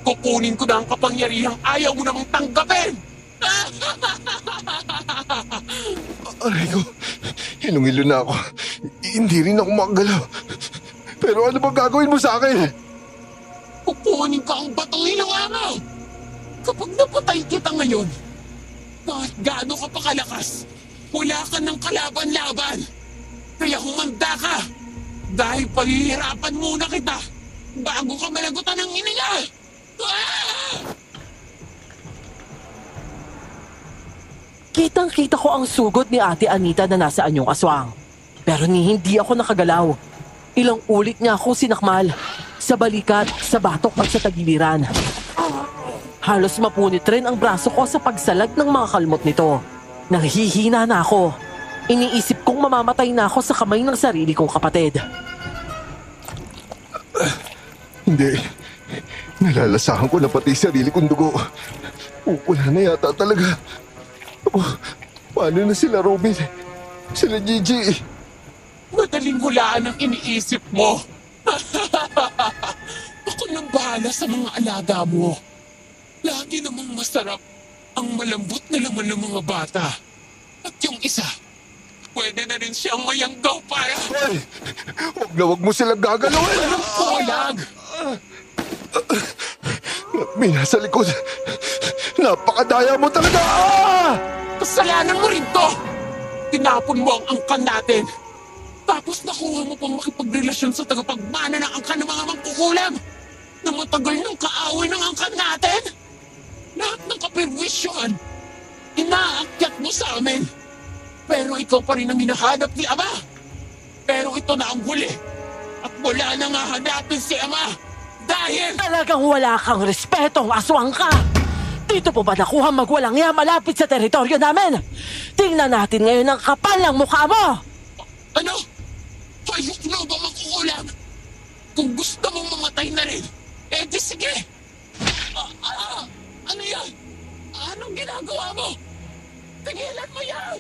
kukunin ko na ang kapangyarihang ayaw mo namang tanggapin! Aray ko, hilong-hilo na ako. Hindi rin ako makagalaw. Pero ano bang gagawin mo sa akin? Kukunin ka ang batuhin ng amaw! Kapag napatay kita ngayon, kahit gaano ka pa kalakas, wala ka ng kalaban-laban. Kaya humanda ka! Dahil paghihirapan muna kita bago ka malagutan ng hininga! Kitang-kita ko ang sugot ni Ate Anita na nasa anyong aswang. Pero hindi ako nakagalaw. Ilang ulit niya ako sinakmal. Sa balikat, sa batok at sa tagiliran. Halos mapunit rin ang braso ko sa pagsalag ng mga kalmot nito. Nanghihina na ako. Iniisip kong mamamatay na ako sa kamay ng sarili kong kapatid. Hindi. Nalalasahan ko na pati sarili kong dugo. Wala na yata talaga. Paano na sila Robin? Sila Gigi? Madaling hulaan ang iniisip mo. Ako nang bahala sa mga alaga mo. Lagi namang masarap ang malambot na laman ng mga bata. At yung isa, pwede na rin siyang mayanggaw para... Ay! Huwag mo silang gagalawin! Walang kulang! May nasa likod. Napakadaya mo talaga! Kasalanan mo rin to! Tinapon mo ang angkan natin. Tapos nakuha mo pang makipagrelasyon sa tagapagmana ng angkan ng mga mangkukulam na matagal ng kaaway ng angkan natin. Lahat ng kaperwisyon Inaakyat mo sa amin. Pero ikaw pa rin ang hinahanap ni Ama. Pero ito na ang huli. At wala na nga hanapin si Ama. Dahil... Talagang wala kang respetong aswang ka! Dito po ba nakuha magwalang iya malapit sa teritoryo namin? Tingnan natin ngayon ang kapal ng mukha mo! Ano? Hayop na ba makukulam? Kung gusto mong mamatay na rin, eh di sige! Ano yan? Anong ginagawa mo? Tigilan mo yan!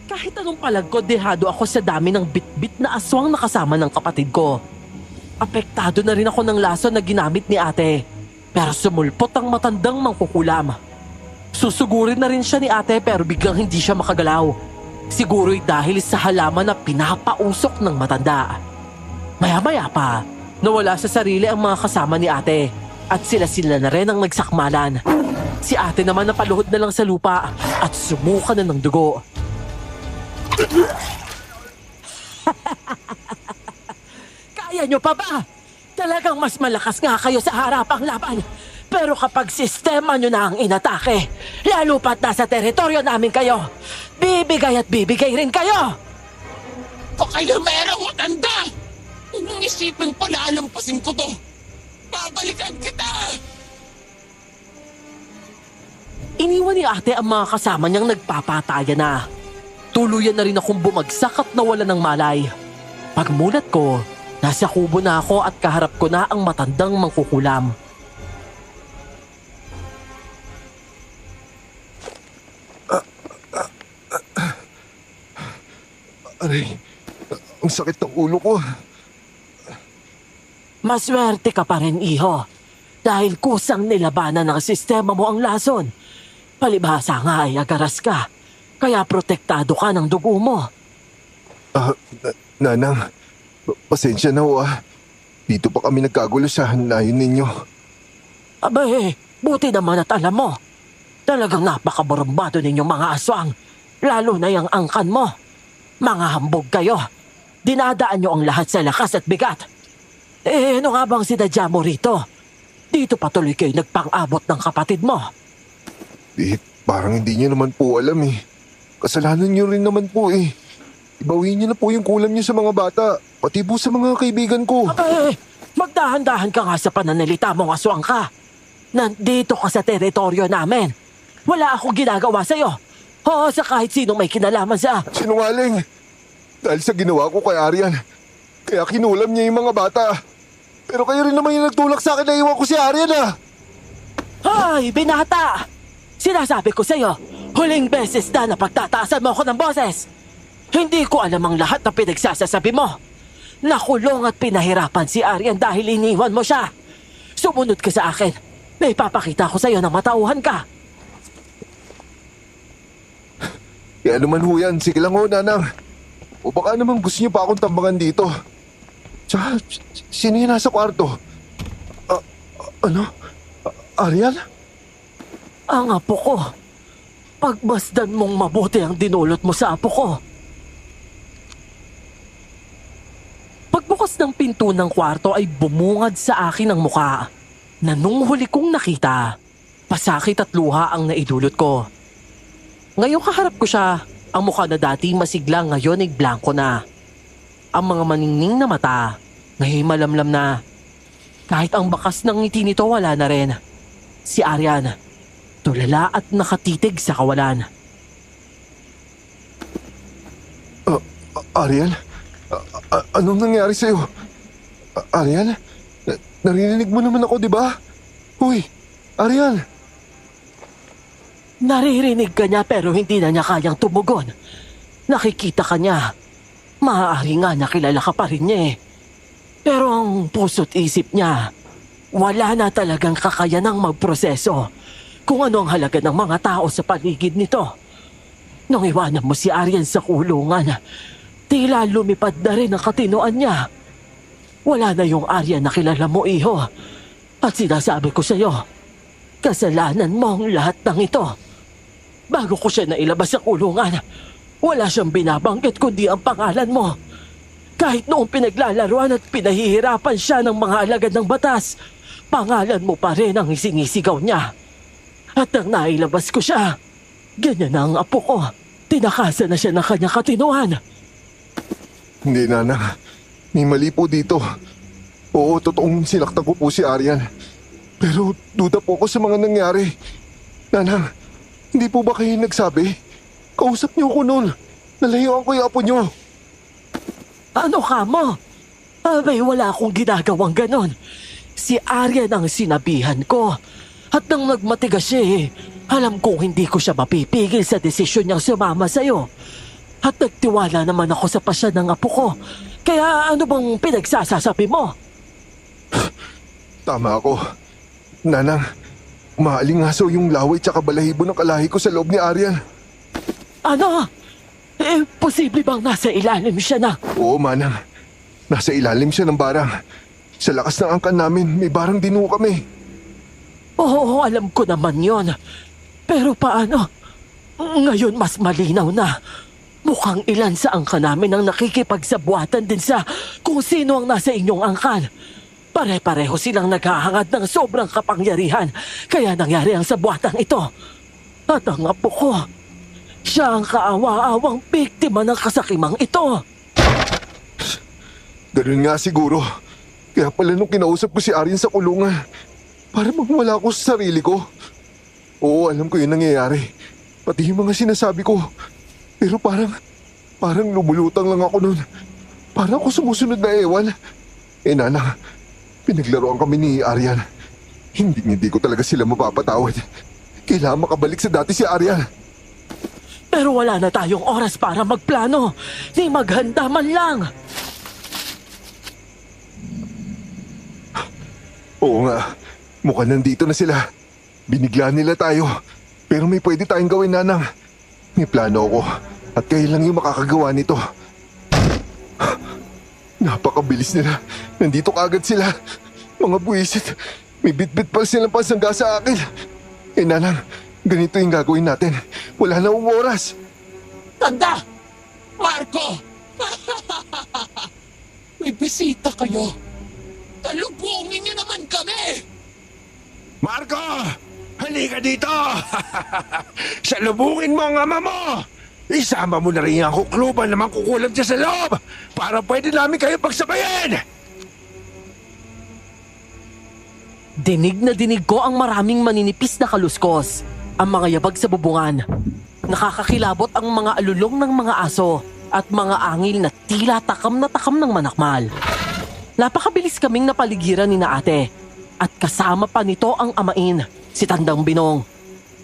Kahit anong palagkod, dehado ako sa dami ng bitbit na aswang na kasama ng kapatid ko. Apektado na rin ako ng lason na ginamit ni ate. Pero sumulpot ang matandang mangkukulam. Susugurin na rin siya ni ate pero biglang hindi siya makagalaw. Siguro'y dahil sa halaman na pinapausok ng matanda. Maya-maya pa, nawala sa sarili ang mga kasama ni ate. At sila na rin ang nagsakmalan. Si ate naman napaluhod na lang sa lupa at sumuka na ng dugo. Kaya nyo pa ba? Talagang mas malakas nga kayo sa harapang laban. Pero kapag sistema nyo na ang inatake, lalo pat nasa teritoryo namin kayo, bibigay at bibigay rin kayo! Pakalamera mo, tanda! Kung mong isipin pala alampasin ko to, babalikan kita! Iniwan ni ate ang mga kasama niyang nagpapatayan na. Tuluyan na rin akong bumagsak at nawala ng malay. Pagmulat ko, nasa kubo na ako at kaharap ko na ang matandang mangkukulam. Aray, ang sakit ng ulo ko. Maswerte ka pa rin, iho. Dahil kusang nilabanan ng sistema mo ang lason. Palibhasa nga ay agaras ka. Kaya protektado ka ng dugo mo. Nanang, pasensya na ho ah. Dito pa kami nagkagulo sa hanayon ninyo. Abay, buti naman at alam mo. Talagang napakabarumbado ninyong mga aswang. Lalo na yung angkan mo. Mga hambog kayo. Dinadaan nyo ang lahat sa lakas at bigat. Eh, ano nga bang sinadya mo rito? Dito patuloy kayo nagpang-abot ng kapatid mo. Parang hindi nyo naman po alam eh. Kasalanan nyo rin naman po eh. Ibawin nyo na po yung kulam nyo sa mga bata. Pati po sa mga kaibigan ko. Abay, magdahan-dahan ka nga sa pananalita mo, aswang ka. Nandito ka sa teritoryo namin. Wala akong ginagawa sa'yo. Oo, sa kahit sinong may kinalaman sa... Sinungaling. Dahil sa ginawa ko kay Arian. Kaya kinulam niya yung mga bata. Pero kayo rin naman yung nagtulak sa akin na iwan ko si Arian ah. Hoy, binata! Sinasabi ko sa'yo, huling beses na pagtataasan mo ako ng boses. Hindi ko alam ang lahat na pinagsasasabi mo. Nakulong at pinahirapan si Arian dahil iniwan mo siya. Sumunod ka sa akin. May papakita ko sa'yo na matauhan ka. Kaya naman ho yan. Sige lang ho, nanang. O baka naman gusto niyo pa akong tambangan dito. Tsaka, sino yung nasa kwarto? Ano? Arian? Ang apo ko. Pagmasdan mong mabuti ang dinulot mo sa apo ko. Pagbukas ng pinto ng kwarto ay bumungad sa akin ang muka na nung huli kong nakita, pasakit at luha ang naidulot ko. Ngayong kaharap ko siya, ang mukha na dati masigla ngayon ay blanko na. Ang mga maningning na mata, ngayon malamlam na. Kahit ang bakas ng ngiti nito wala na rin. Si Arian, tulala at nakatitig sa kawalan. Arian? Anong nangyari sa'yo? Arian? Narinig mo naman ako, di ba? Uy, Arian! Naririnig ka niya pero hindi na niya kayang tumugon. Nakikita ka niya. Maaari nga nakilala ka pa rin niya eh. Pero ang puso't isip niya, wala na talagang kakayanang magproseso kung ano ang halaga ng mga tao sa paligid nito. Nung iwanan mo si Arian sa kulungan, tila lumipad na rin ang katinoan niya. Wala na yung Arian na kilala mo, iho. At sinasabi ko sa'yo, kasalanan mo ang lahat ng ito. Bago ko siya nailabas sa kulungan, wala siyang binabanggit kundi ang pangalan mo. Kahit noong pinaglalaruan at pinahihirapan siya ng mga alagad ng batas, pangalan mo pa rin ang isinisigaw niya. At nang nailabas ko siya, ganyan na ang apo ko. Tinakasan na siya ng kanyang katinuan. Hindi, Nanang. May mali po dito. Oo, totoong sinaktan ko po si Arian. Pero duda po ako sa mga nangyari. Nanang, hindi po ba kayo nagsabi? Kausap niyo ako noon. Nalayuan ko yung apo niyo. Ano ka mo? Abay, wala akong ginagawang ganon. Si Aryan ang sinabihan ko. At nang nagmatigas siya alam kong hindi ko siya mapipigil sa desisyon niyang sumama sa'yo. At nagtiwala naman ako sa pasya ng apo ko. Kaya ano bang pinagsasasabi mo? Tama ako. Nanang, maalingaso yung laway tsaka balahibo ng kalahi ko sa loob ni Arian. Ano? Posible bang nasa ilalim siya na? Oo, Manang. Nasa ilalim siya ng barang. Sa lakas ng angkan namin, may barang din ho kami. Oo, alam ko naman yon. Pero paano? Ngayon mas malinaw na. Mukhang ilan sa angkan namin ang nakikipagsabuatan din sa kung sino ang nasa inyong angkan. Pare-pareho silang naghahangad ng sobrang kapangyarihan. Kaya nangyari ang sabuatang ito. At ang apo ko, siya ang kaawa-awang biktima ng kasakimang ito. Ganun nga siguro. Kaya pala nung kinausap ko si Arian sa kulungan, para magwala ako sa sarili ko. Oo, alam ko yun nangyayari. Pati yung mga sinasabi ko. Pero parang lumulutang lang ako nun. Parang ako sumusunod na ewan. Nanang, pinaglaruan kami ni Arian. Hindi ko talaga sila mapapatawad. Kailangan makabalik sa dati si Arian. Pero wala na tayong oras para magplano. Ni maghanda man lang. Oo nga, mukhang nandito na sila. Binigla nila tayo. Pero may pwede tayong gawin, Nanang. May plano ako at kayo lang yung makakagawa nito. Napakabilis nila. Nandito kaagad sila. Mga buwisit. May bitbit pa silang pansangga sa akin. Nanang, ganito yung gagawin natin. Wala na akong oras. Tanda! Marco! May bisita kayo. Talubungin niyo naman kami! Marco! Halika dito! Salubungin mo ang ama mo! Isama mo na rin ang kukluban na mangkukulam dyan sa loob para pwede namin kayo pagsabayan! Dinig na dinig ko ang maraming maninipis na kaluskos. Ang mga yabag sa bubungan. Nakakakilabot ang mga alulong ng mga aso at mga angil na tila takam na takam ng manakmal. Napakabilis kaming napaligiran ni na ate at kasama pa nito ang amain, si Tandang Binong.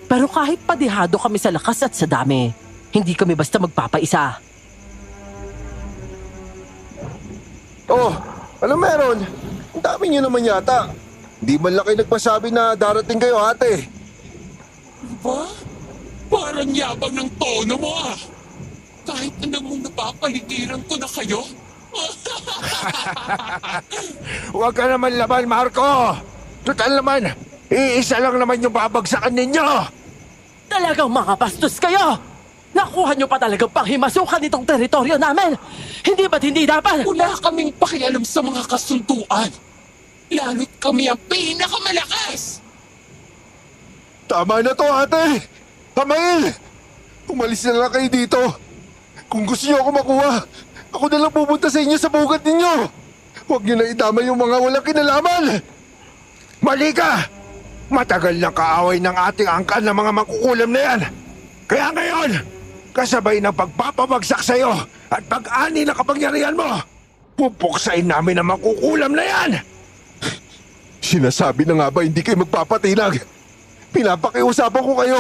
Pero kahit padihado kami sa lakas at sa dami, hindi kami basta magpapaisa. Oh, ano meron? Ang dami niyo naman yata. Di man lang kayo nagpasabi na darating kayo, ate. Ba? Parang yabang ng tono mo ah. Kahit anong napapaligiran ko na kayo. Huwag ka naman laban, Marco! Total naman, iisa lang naman yung babagsakan ninyo! Talagang mga bastos kayo! Nakuha nyo pa talagang panghimasukan itong teritoryo namin! Hindi ba't hindi dapat? Wala kaming pakialam sa mga kasunduan. Lalo't kami ang pinakamalakas! Tama na to, ate! Hamail! Umalis na lang kayo dito. Kung gusto niyo ako makuha, ako na lang pupunta sa inyo sa bugat ninyo. Huwag niyo na itama yung mga walang kinalaman. Mali ka! Matagal ng kaaway ng ating angkan ng mga mangkukulam na yan. Kaya ngayon, kasabay ng pagpapabagsak sa'yo at pag-ani na kapangyarihan mo, pupuksain namin ang mangkukulam na yan! Sinasabi na nga ba hindi kayo magpapatinag? Pinapakiusapan ko kayo.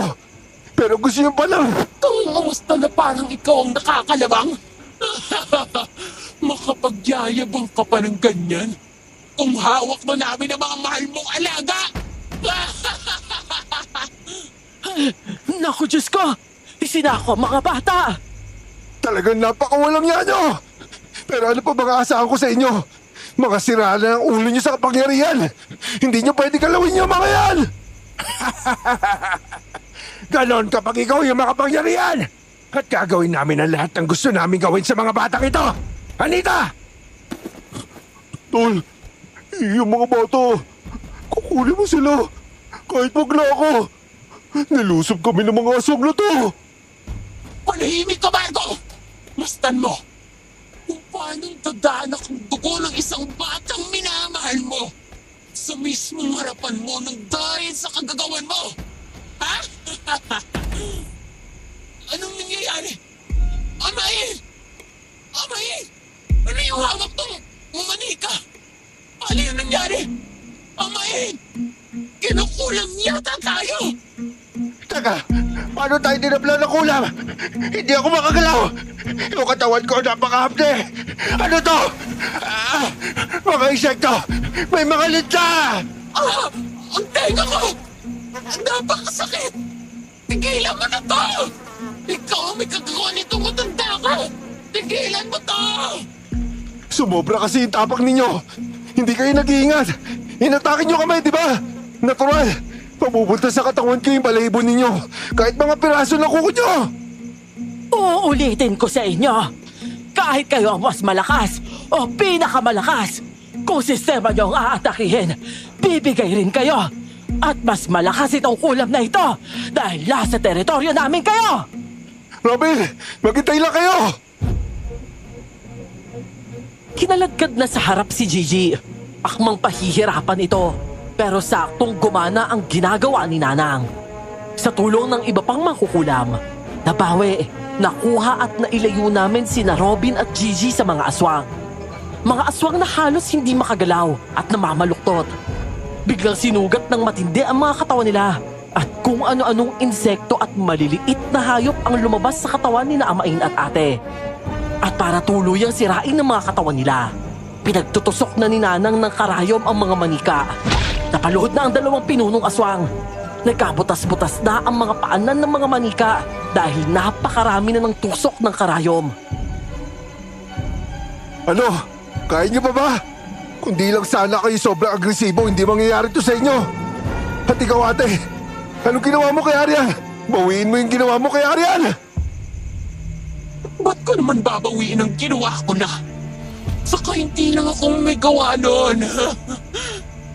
Pero gusto niyo pa lang. Kamusta na parang ikaw ang nakakalabang? Makapagyayabang ka pa ng ganyan? Kung hawak mo namin ang mga mahal mong alaga! Naku, Diyos ko! Isinako ang mga bata! Talagang napakawalang yan nyo. Pero ano pa bang aasahan ko sa inyo? Mga sirala ng ulo niyo sa kapangyarihan. Hindi niyo pwede galawin yung mga yan. Ganon kapag ikaw yung makapangyarihan! At gagawin namin ang lahat ng gusto namin gawin sa mga batang ito! Anita! Tol, yung mga bata, kukunin mo sila. Kahit wag na ako. Nilusob kami ng mga aswang na to! Panahimik ka, Marco! Mastan mo! Kung paano dadanak ang dugo ng isang batang minamahal mo sa mismong harapan mo ng dahil sa kagagawan mo! Ha? Anong nangyayari? Amain! Amain! Ano yung hawak to? Umanika! Ano yung nangyari? Amain! Kinukulam yata tayo! Teka, paano tayo dinapla ng kulam? Hindi ako makagalaw! Yung katawan ko napakahapde! Ano to? Mga insekto! May mga linta! Ah! Ang tenga ko! Napakasakit! Tigilan mo na to! Ikaw ang may kagagawa nitong matanda ka! Tigilan mo to! Sumobra kasi yung tapak ninyo! Hindi kayo nag-iingat! Inatake nyo kamay, di ba? Natural! Papupunta sa katawan ko yung balahibo ninyo! Kahit mga piraso ng kuko nyo! Uulitin ko sa inyo. Kahit kayo ang mas malakas o pinakamalakas, kung sistema niyo ang aatakihin, bibigay rin kayo. At mas malakas itong kulam na ito dahil nasa teritoryo namin kayo. Robin! Maghintay lang kayo! Kinaladkad na sa harap si Gigi. Akmang pahihirapan ito. Pero saktong gumana ang ginagawa ni Nanang. Sa tulong ng iba pang mangkukulam, nabawi, nakuha at nailayo namin sina Robin at Gigi sa mga aswang. Mga aswang na halos hindi makagalaw at namamaluktot. Biglang sinugat ng matindi ang mga katawan nila at kung ano-anong insekto at maliliit na hayop ang lumabas sa katawan ni na Amain at Ate. At para tuluyang sirain ng mga katawan nila, pinagtutusok na ni Nanang ng karayom ang mga manika. Napaluhod na ang dalawang pinunong aswang. Nagkabutas-butas na ang mga paanan ng mga manika dahil napakarami na ng tusok ng karayom. Ano? Kaya niyo pa ba? Kung di lang sana kayo sobrang agresibo, hindi mangyayari to sa inyo. At ikaw, ate, anong ginawa mo kay Arian? Bawiin mo yung ginawa mo kay Arian! Ba't ko naman babawiin ang ginawa ko na? Saka hindi lang akong may gawa nun.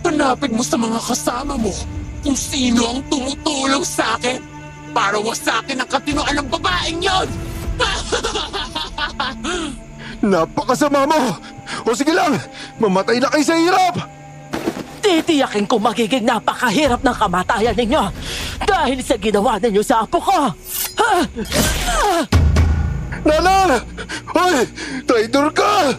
Hanapin mo sa mga kasama mo kung sino ang tumutulong sa akin para wasakin ang katinoan ng babaeng yon. Napakasama mo! O sige lang, mamatay na kayo sa hirap! Titiyakin ko magiging napakahirap ng kamatayan ninyo dahil sa ginawa ninyo sa apo ko. Nanang! Hoy! Traitor ka!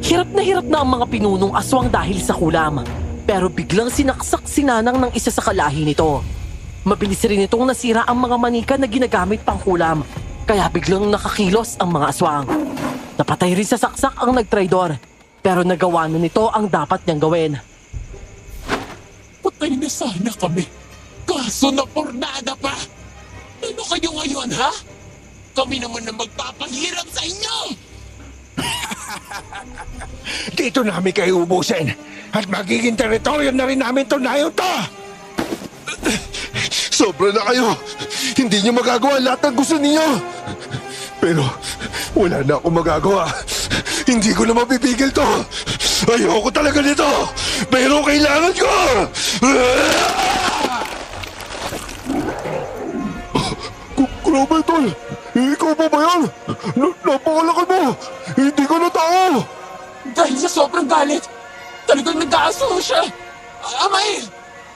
Hirap na ang mga pinunong aswang dahil sa kulam. Pero biglang sinaksak si Nanang ng isa sa kalahi nito. Mabilis rin itong nasira ang mga manika na ginagamit pang kulam. Kaya biglang nakakilos ang mga aswang. Napatay rin sa saksak ang nagtraidor. Pero nagawa na nito ang dapat niyang gawin. Patay na sana kami. Kaso na pornada pa. Ano kayo ngayon, ha? Kami naman na magpapahirap sa inyo! Dito namin kayo ubusin! At magiging teritoryo na rin namin tunayon to! Sobra na kayo! Hindi niyo magagawa lahat ng gusto niyo! Pero wala na akong magagawa. Hindi ko na mapipigil to! Ayoko talaga nito! Pero kailangan ko! Grabe, tol! Ikaw pa ba yan? Napakalakal mo! Hindi ka na tao! Dahil sa sobrang galit, talagang nag-aaso siya. Amay,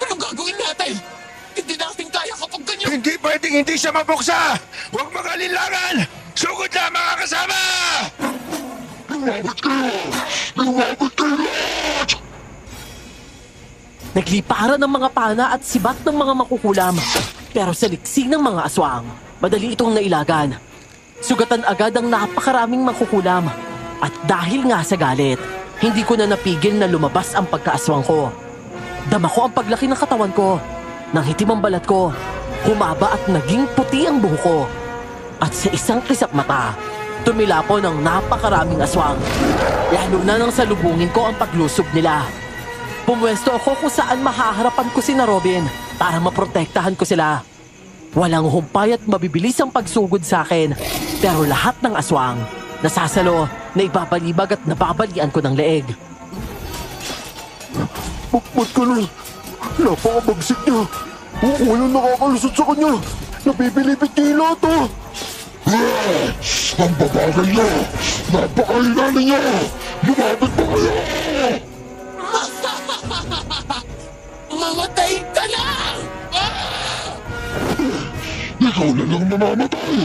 anong gagawin natin? Hindi natin kaya kapag ganyan. Hindi pwedeng hindi siya mabuksa! Huwag mag-alinlangan! Sugod na mga kasama! Lumapit kayo! Lumapit kayo! Nagliparan ng mga pana at sibat ng mga makukulam. Pero sa liksi ng mga aswang, madali itong nailagan. Sugatan agad ang napakaraming makukulam. At dahil nga sa galit, hindi ko na napigil na lumabas ang pagkaaswang ko. Dama ko ang paglaki ng katawan ko. Nang hitim ang balat ko, humaba at naging puti ang buho ko. At sa isang kisap mata, tumilapo ng napakaraming aswang. Lalo na nang salubungin ko ang paglusob nila. Pumwesto ako kung saan mahaharapan ko si na Robin para maprotektahan ko sila. Walang humpay at mabibilis ang pagsugod sa akin. Pero lahat ng aswang, nasasalo na ibabalibag at nababalian ko ng leeg. Ba't ka na? Napakabagsik niya. Walang nakakalusot sa kanya. Napipilipit niya yung lahat, oh. Ang babagal niya! Napakahinanin niya! Lumapit pa kayo! Mamatay ka lang! Ikaw na lang mamamatay!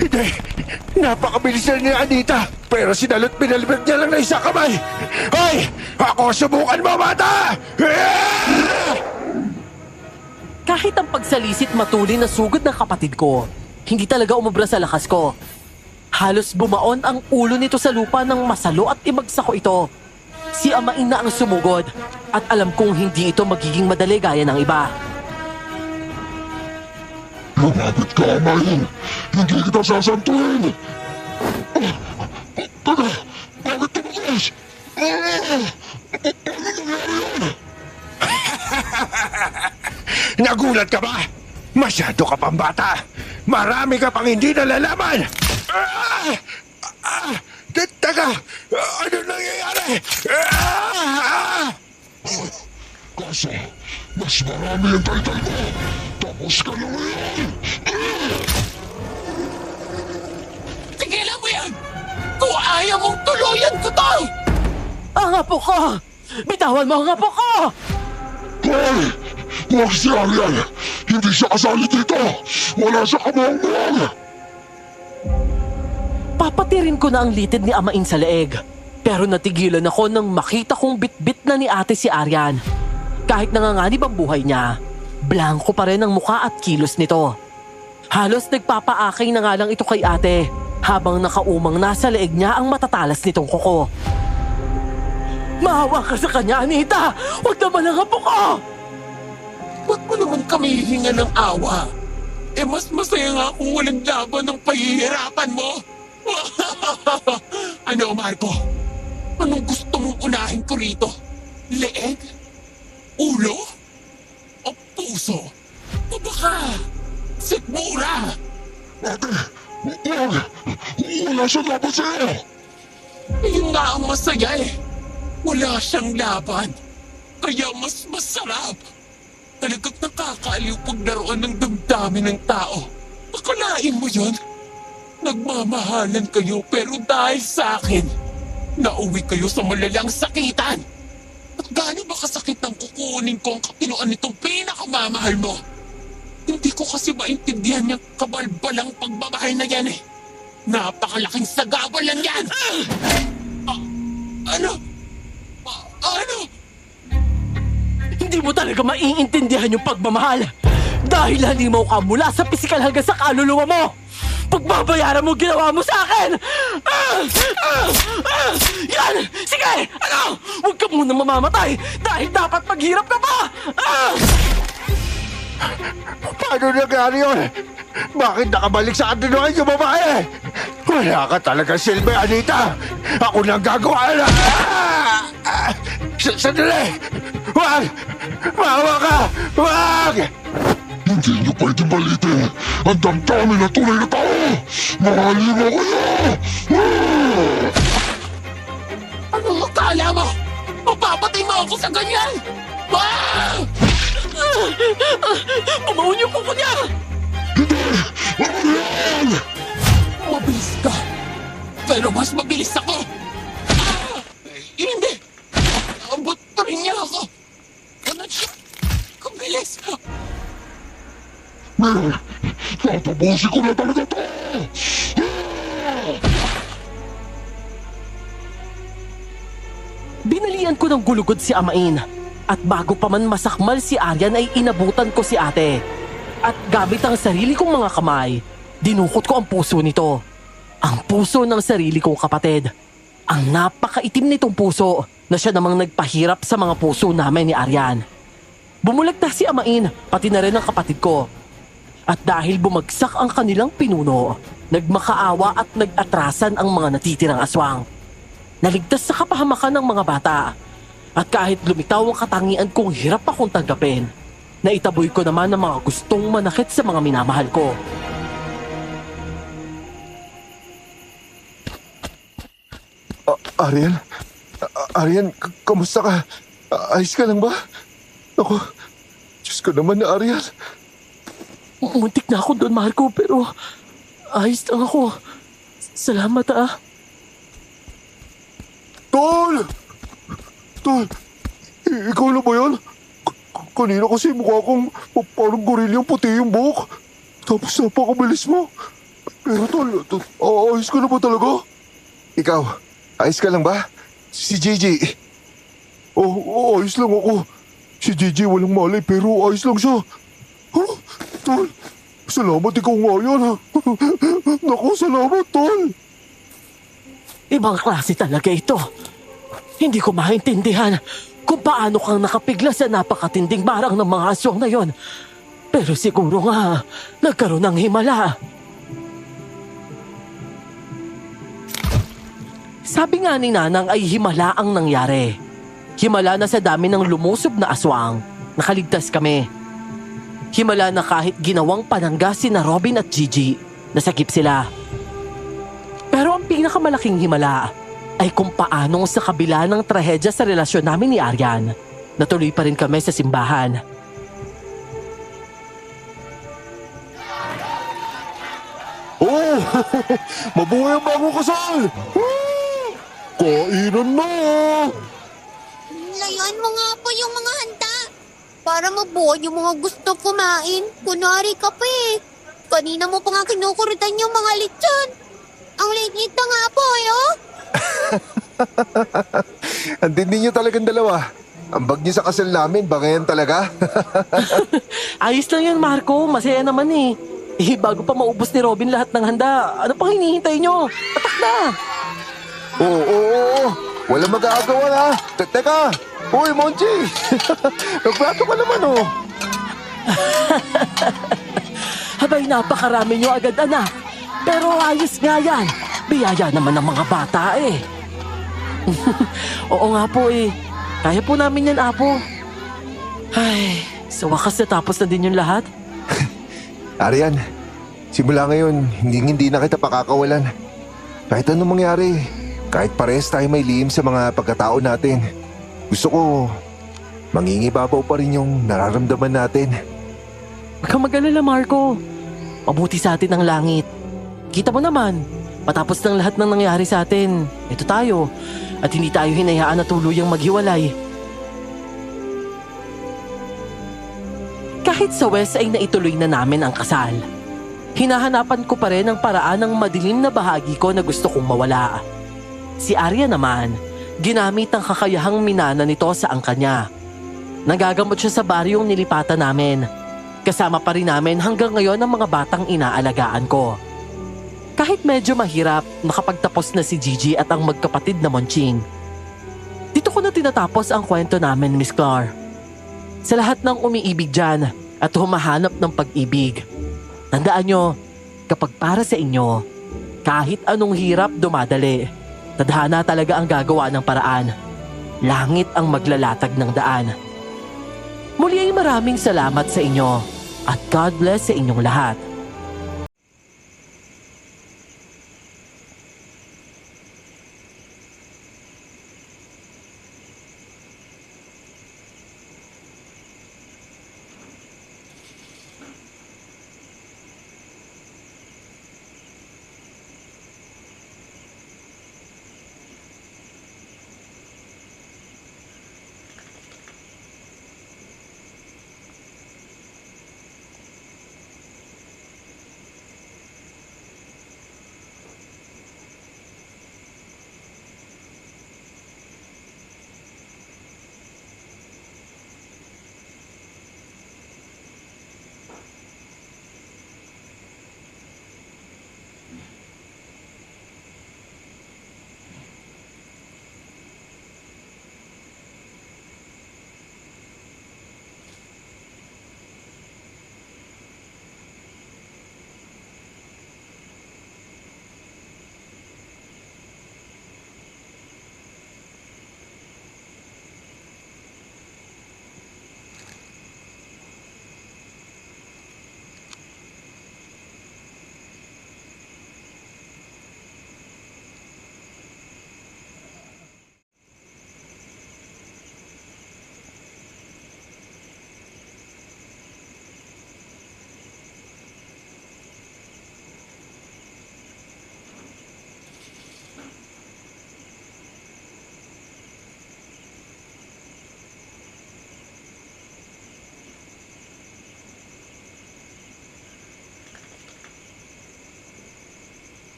Hindi. Napakabilis na ni Anita. Pero sinalot pinalibig niya lang na isang kamay. Hoy! Ako subukan mo, bata! Kahit ang pagsalisit matulin na sugod ng kapatid ko, hindi talaga umubra sa lakas ko. Halos bumaon ang ulo nito sa lupa ng masalo at ibagsak ko ito. Si Amain na ang sumugod at alam kong hindi ito magiging madali gaya ng iba. Lumapit ka, Amain! Hindi kita sasantuin! Teka! Bakit tumakas? Paano nangyari yan? Nagulat ka ba? Masyado ka pang bata. Marami ka pang hindi nalalaman. Teka! Ano nangyayari? Kaso, mas marami ang taytay ko! Tapos ka na ngayon! Tigilan mo yan! Kung ayaw mong tuluyan ko to! Ang apo ko! Bitawan mo ang apo ko! Hoy! Huwag si Ariel! Hindi siya kasali dito! Wala siya kamuang-muang! Papatirin ko na ang litid ni Amain sa leeg. Pero natigilan ako nang makita kong bitbit na ni ate si Aryan. Kahit nanganganib ang buhay niya, blanko pa rin ang mukha at kilos nito. Halos nagpapaakay na nga lang ito kay ate habang nakaumang nasa leeg niya ang matatalas nitong kuko. Maawa ka sa kanya, Anita! Huwag naman ang apo ko! Ba't mo naman kami hihinga ng awa? Eh mas masaya nga kung walang laban ng pahihirapan mo. Ano, Marco? Anong gusto mong unahin ko rito? Leeg? Ulo? O puso? O baka sigmura? Ate! Huwag! Wala siya laban sa'yo! Yun nga ang masaya eh. Wala siyang laban. Kaya mas masarap. Talagang nakakaaliw paglaruan ng damdamin ng tao. Akalain mo yun? Nagmamahalan kayo pero dahil sa akin, nauwi kayo sa malalang sakitan. At gaano ba kasakit ang kukunin ko ang katinuan nitong pinakamamahal mo? Hindi ko kasi maintindihan yung kabalbalang pagmamahal na yan eh. Napakalaking sagabal lang yan! Ano? Ano? Hindi mo talaga maiintindihan yung pagmamahal dahil halimaw ka mula sa pisikal hanggang sa kaluluwa mo. Pagbabayaran mo ginawa mo sa akin! Yan! Sige! Ano? Huwag ka muna mamamatay dahil dapat maghirap ka pa! Paano nangyari yun? Bakit nakabalik sa katinuan yung babae? Wala ka talaga silbi, Anita! Ako nang gagawa na! Sandali! Huwag! Maawa ka! Huwag! Hindi niyo pwedeng balitin ang damdamin ng tunay na tao! Mahalin mo kayo! Anong akala mo? Mapapatay mo ako sa ganyan? Bumaon yung kuko niya! Ariel! Mabilis ka! Pero mas mabilis ako! Hindi! Abot pa rin niya ako! Ganun siya! Kabilis! Tatapusin ko na talaga to! Binalian ko ng gulugod si Amain at bago pa man masakmal si Aryan ay inabutan ko si ate. At gamit ang sarili kong mga kamay, dinukot ko ang puso nito. Ang puso ng sarili kong kapatid. Ang napakaitim nitong puso na siya namang nagpahirap sa mga puso namin ni Aryan. Bumulagta si Amain, pati na rin ang kapatid ko. At dahil bumagsak ang kanilang pinuno, nagmakaawa at nag-atrasan ang mga natitirang aswang. Naligtas sa kapahamakan ng mga bata. At kahit lumitaw ang katangian kong hirap akong tanggapin, naitaboy ko naman ang mga gustong manakit sa mga minamahal ko. Arian? Arian, kamusta ka? Ayos ka lang ba? Ako, Diyos ko naman na Arian. Muntik na ako doon, Marco, pero ayos lang ako. Salamat ah. Tol! Tol, ikaw na ba yan? Kanina kasi mukha kong parang gorilyang puti yung buhok. Tapos napakabilis mo. Pero tol, ayos ka na ba talaga? Ikaw, ayos ka lang ba? Si Gigi. Ayos lang ako. Si Gigi walang malay pero ayos lang siya. Huh? Tol, salamat ikaw nga yan ha. Naku, salamat tol. Ibang klase talaga ito. Hindi ko maintindihan kung paano kang nakapigla sa napakatinding barang ng mga aswang na yon. Pero siguro nga, nagkaroon ng himala. Sabi nga ni Nanang ay himala ang nangyari. Himala na sa dami ng lumusob na aswang, nakaligtas kami. Himala na kahit ginawang panangga sina Robin at Gigi, nasakip sila. Pero ang pinakamalaking himala ay kung paano sa kabila ng trahedya sa relasyon namin ni Arian, natuloy pa rin kami sa simbahan. Oh, mabuhay ang bagong kasal! Woo! Kainan na! Layuan mo nga po yung mga handa. Para mabuo yung mga gusto kumain. Kunwari ka pa eh. Kanina mo pa nga kinukurutan yung mga lechon. Ang liit na nga po eh, oh. Ang tindi niyo talagang dalawa. Ang bag niyo sa kasal namin, bangayan talaga. Ayos lang yan, Marco. Masaya naman eh. Bago pa maubos ni Robin lahat ng handa, ano pang hinihintay nyo? Atak na! Oo. Walang mag-aagawan ha. Teka! Uy, Monchi! Nagplato ka naman oh. Habay napakarami nyo agad, anak. Pero ayos nga yan. Biyaya naman ng mga bata eh. Oo nga po eh. Kaya po namin yan, Apo. Ay, sa wakas natapos na din yung lahat. Arian, simula ngayon, hindi na kita pakakawalan. Kahit anong mangyari, kahit pares tayo may lihim sa mga pagkatao natin, gusto ko mangingibabaw pa rin yung nararamdaman natin. Huwag kang mag-alala, Marco. Mabuti sa atin ang langit. Kita mo naman, matapos ng lahat ng nangyari sa atin, ito tayo, at hindi tayo hinayaan na tuluyang maghiwalay. Kahit sa West ay naituloy na namin ang kasal. Hinahanapan ko pa rin ang paraan ng madilim na bahagi ko na gusto kong mawala. Si Arya naman, ginamit ang kakayahang minana nito sa angka niya. Nagagamot siya sa baryong nilipatan namin. Kasama pa rin namin hanggang ngayon ang mga batang inaalagaan ko. Kahit medyo mahirap, nakapagtapos na si Gigi at ang magkapatid na Monching. Dito ko na tinatapos ang kwento namin, Miss Clar. Sa lahat ng umiibig dyan at humahanap ng pag-ibig, tandaan nyo, kapag para sa inyo, kahit anong hirap dumadali, tadhana talaga ang gagawa ng paraan. Langit ang maglalatag ng daan. Muli ay maraming salamat sa inyo at God bless sa inyong lahat.